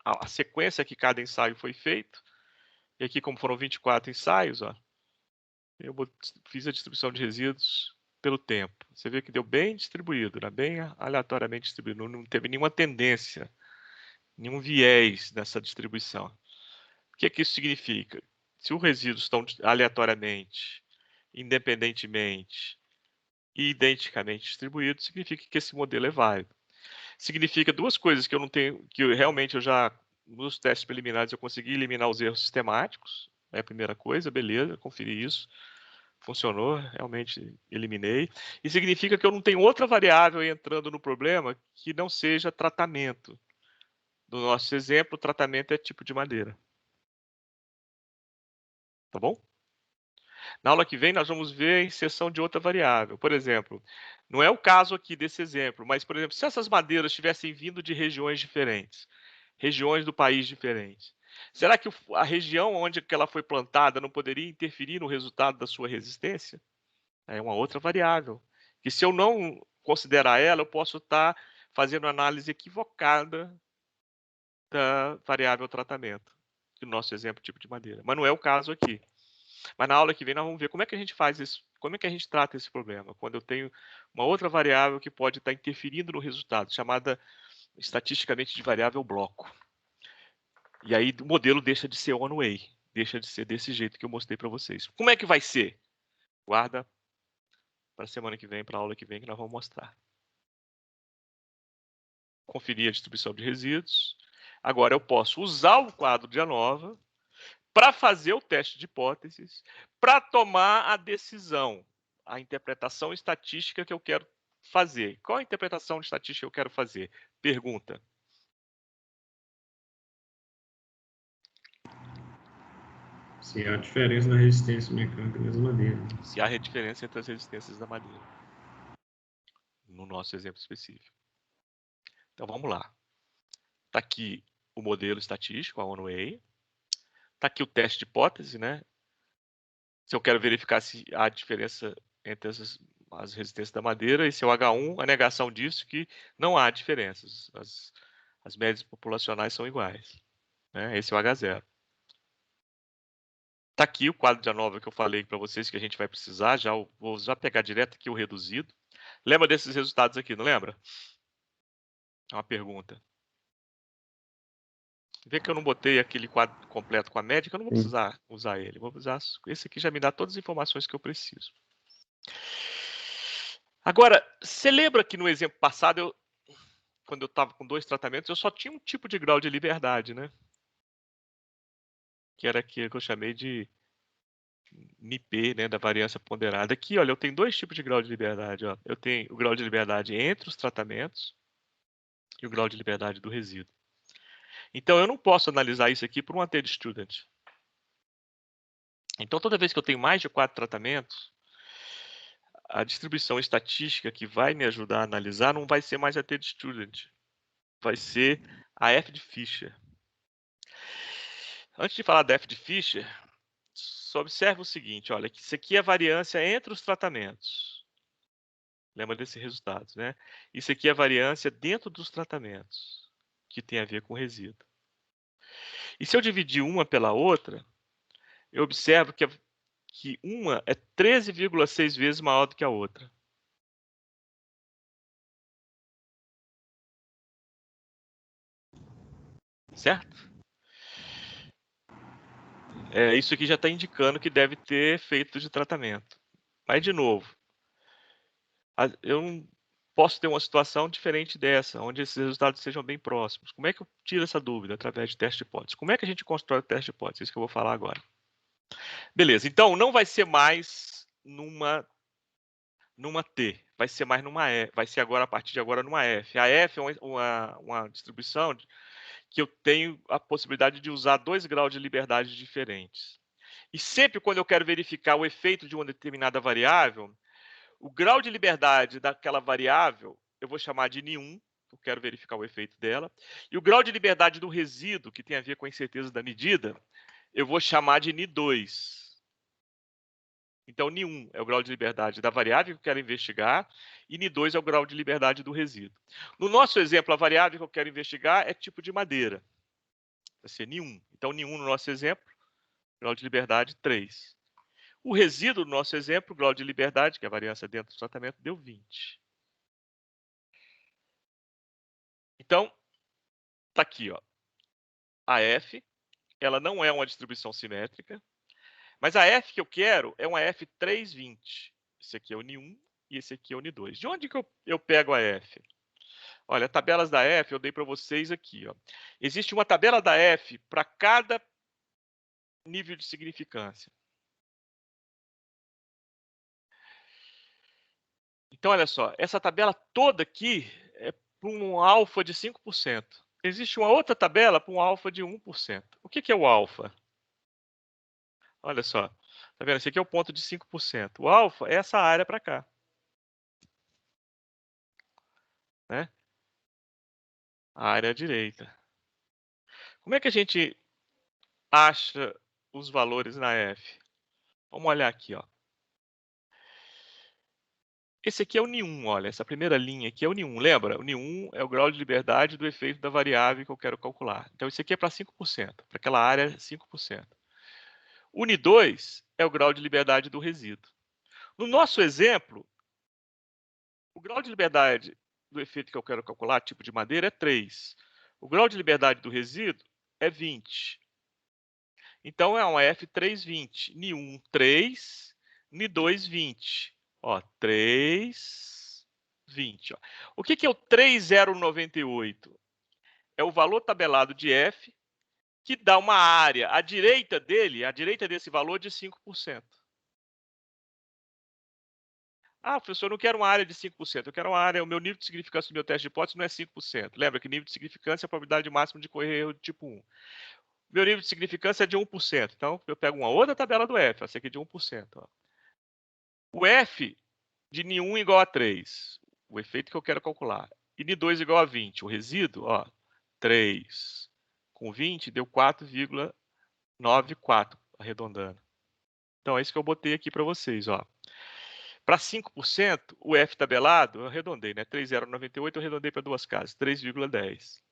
a sequência que cada ensaio foi feito, e aqui como foram 24 ensaios, ó, eu fiz a distribuição de resíduos pelo tempo. Você vê que deu bem distribuído, né? Bem aleatoriamente distribuído, não teve nenhuma tendência, nenhum viés nessa distribuição. O que isso significa? Se os resíduos estão aleatoriamente, independentemente e identicamente distribuídos, significa que esse modelo é válido. Significa duas coisas que eu não tenho, que realmente eu já, nos testes preliminares, eu consegui eliminar os erros sistemáticos, é a primeira coisa, beleza, conferi isso, funcionou, realmente eliminei. E significa que eu não tenho outra variável entrando no problema que não seja tratamento. No nosso exemplo, o tratamento é tipo de madeira. Tá bom? Na aula que vem, nós vamos ver a inserção de outra variável. Por exemplo, não é o caso aqui desse exemplo, mas, por exemplo, se essas madeiras tivessem vindo de regiões diferentes, regiões do país diferentes, será que a região onde ela foi plantada não poderia interferir no resultado da sua resistência? É uma outra variável. Que se eu não considerar ela, eu posso estar fazendo análise equivocada da variável tratamento, do nosso exemplo tipo de madeira. Mas não é o caso aqui. Mas na aula que vem nós vamos ver como é que a gente faz isso, como é que a gente trata esse problema, quando eu tenho uma outra variável que pode estar interferindo no resultado, chamada estatisticamente de variável bloco. E aí o modelo deixa de ser one-way, deixa de ser desse jeito que eu mostrei para vocês. Como é que vai ser? Guarda para a semana que vem, para a aula que vem, que nós vamos mostrar. Conferir a distribuição de resíduos. Agora eu posso usar o quadro de ANOVA para fazer o teste de hipóteses, para tomar a decisão, a interpretação estatística que eu quero fazer. Qual a interpretação estatística que eu quero fazer? Pergunta. Se há diferença na resistência mecânica das madeiras. Se há diferença entre as resistências da madeira. No nosso exemplo específico. Então vamos lá. Está aqui o modelo estatístico, a one-way. Está aqui o teste de hipótese, né? Se eu quero verificar se há diferença entre as resistências da madeira, e seu H1, a negação disso que não há diferenças. As médias populacionais são iguais. Né? Esse é o H0. Está aqui o quadro de ANOVA que eu falei para vocês que a gente vai precisar. Vou já pegar direto aqui o reduzido. Lembra desses resultados aqui, não lembra? É uma pergunta. Vê que eu não botei aquele quadro completo com a média, que eu não vou precisar usar ele. Vou usar esse aqui, já me dá todas as informações que eu preciso. Agora, você lembra que no exemplo passado, quando eu estava com 2 tratamentos, eu só tinha um tipo de grau de liberdade, né? Que era aquele que eu chamei de MIP, né, da variância ponderada. Aqui, olha, eu tenho 2 tipos de grau de liberdade. Ó. Eu tenho o grau de liberdade entre os tratamentos e o grau de liberdade do resíduo. Então, eu não posso analisar isso aqui por um AT de student. Então, toda vez que eu tenho mais de 4 tratamentos, a distribuição estatística que vai me ajudar a analisar não vai ser mais a T de student, vai ser a F de Fisher. Antes de falar da F de Fisher, só observe o seguinte, olha, que isso aqui é a variância entre os tratamentos. Lembra desses resultados, né? Isso aqui é a variância dentro dos tratamentos, que tem a ver com o resíduo. E se eu dividir uma pela outra, eu observo que uma é 13,6 vezes maior do que a outra. Certo? Isso aqui já está indicando que deve ter efeito de tratamento. Mas, de novo, eu não posso ter uma situação diferente dessa, onde esses resultados sejam bem próximos. Como é que eu tiro essa dúvida? Através de teste de hipótese. Como é que a gente constrói o teste de hipótese? Isso que eu vou falar agora. Beleza, então não vai ser mais numa T, vai ser mais numa E, vai ser agora, a partir de agora, numa F. A F é uma distribuição que eu tenho a possibilidade de usar 2 graus de liberdade diferentes. E sempre quando eu quero verificar o efeito de uma determinada variável, o grau de liberdade daquela variável eu vou chamar de N1, eu quero verificar o efeito dela, e o grau de liberdade do resíduo, que tem a ver com a incerteza da medida, eu vou chamar de N2. Então, N1 é o grau de liberdade da variável que eu quero investigar e N2 é o grau de liberdade do resíduo. No nosso exemplo, a variável que eu quero investigar é tipo de madeira. Vai ser N1. Então, N1 no nosso exemplo, grau de liberdade 3. O resíduo no nosso exemplo, grau de liberdade, que é a variância dentro do tratamento, deu 20. Então, está aqui, ó. A F, ela não é uma distribuição simétrica, mas a F que eu quero é uma F 320. Esse aqui é o N1 e esse aqui é o N2. De onde que eu pego a F? Olha, tabelas da F eu dei para vocês aqui. Ó. Existe uma tabela da F para cada nível de significância. Então, olha só, essa tabela toda aqui é para um alfa de 5%. Existe uma outra tabela para um alfa de 1%. O que é o alfa? Olha só, tá vendo? Esse aqui é o ponto de 5%. O alfa é essa área para cá. Né? A área à direita. Como é que a gente acha os valores na F? Vamos olhar aqui, ó. Esse aqui é o N1, olha, essa primeira linha aqui é o N1, lembra? O N1 é o grau de liberdade do efeito da variável que eu quero calcular. Então, isso aqui é para 5%, para aquela área 5%. O N2 é o grau de liberdade do resíduo. No nosso exemplo, o grau de liberdade do efeito que eu quero calcular, tipo de madeira, é 3. O grau de liberdade do resíduo é 20. Então, é uma F320. N1, 3. N2, 20. Ó, 3, 20. Ó. O que é o 3098? É o valor tabelado de F que dá uma área à direita dele, à direita desse valor, de 5%. Ah, professor, eu não quero uma área de 5%, eu quero uma área, o meu nível de significância do meu teste de hipótese não é 5%. Lembra que nível de significância é a probabilidade máxima de correr erro do tipo 1. Meu nível de significância é de 1%. Então, eu pego uma outra tabela do F, essa aqui é de 1%. Ó. O F de N1 igual a 3, o efeito que eu quero calcular. E N2 igual a 20, o resíduo, ó, 3 com 20 deu 4,94, arredondando. Então, é isso que eu botei aqui para vocês, ó. Para 5%, o F tabelado, eu arredondei, né? 3,098, eu arredondei para duas casas, 3,10.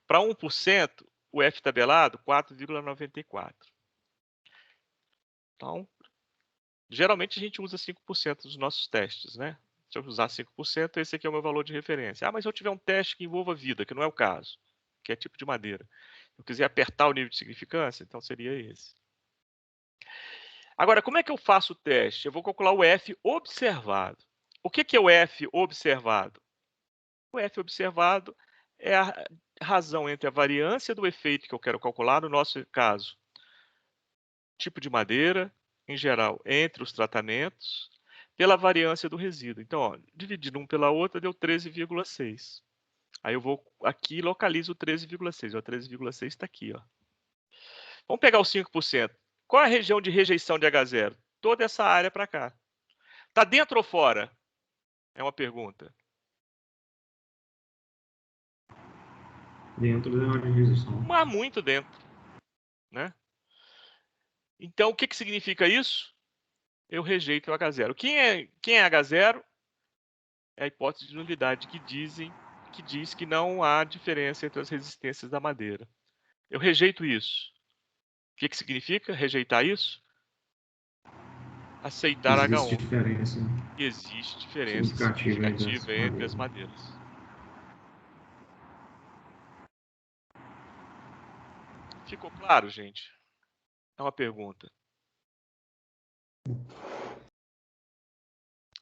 Para 1%, o F tabelado, 4,94. Então, geralmente a gente usa 5% dos nossos testes, né? Se eu usar 5%, esse aqui é o meu valor de referência. Ah, mas se eu tiver um teste que envolva vida, que não é o caso, que é tipo de madeira. Se eu quiser apertar o nível de significância, então seria esse. Agora, como é que eu faço o teste? Eu vou calcular o F observado. O que é o F observado? O F observado é a razão entre a variância do efeito que eu quero calcular, no nosso caso, tipo de madeira, em geral, entre os tratamentos, pela variância do resíduo. Então, ó, dividindo um pela outra, deu 13,6. Aí eu vou aqui e localizo o 13,6. O 13,6 está aqui, ó. Vamos pegar os 5%. Qual é a região de rejeição de H0? Toda essa área para cá. Está dentro ou fora? É uma pergunta. Dentro da área de rejeição. Mas muito dentro, né? Então, o que significa isso? Eu rejeito o H0. Quem é H0? É a hipótese de nulidade que diz que não há diferença entre as resistências da madeira. Eu rejeito isso. O que significa rejeitar isso? Aceitar Existe H1. diferença E existe diferença significativa entre as madeiras. Ficou claro, gente? É uma pergunta.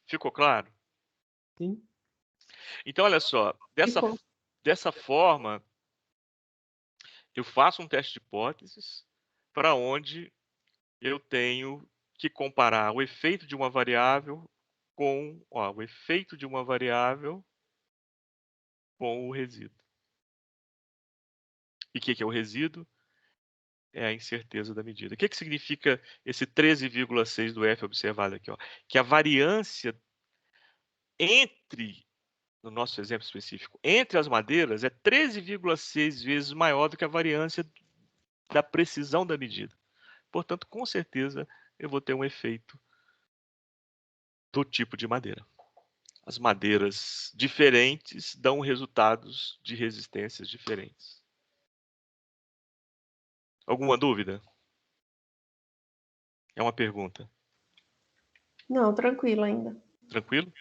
Ficou claro? Sim. Então, olha só. Dessa forma, eu faço um teste de hipóteses para onde eu tenho que comparar o efeito de uma variável com o efeito de uma variável com o resíduo. E o que é o resíduo? É a incerteza da medida. O que significa esse 13,6 do F observado aqui? Ó? Que a variância entre, no nosso exemplo específico, entre as madeiras é 13,6 vezes maior do que a variância da precisão da medida. Portanto, com certeza, eu vou ter um efeito do tipo de madeira. As madeiras diferentes dão resultados de resistências diferentes. Alguma dúvida? É uma pergunta. Não, tranquilo ainda. Tranquilo?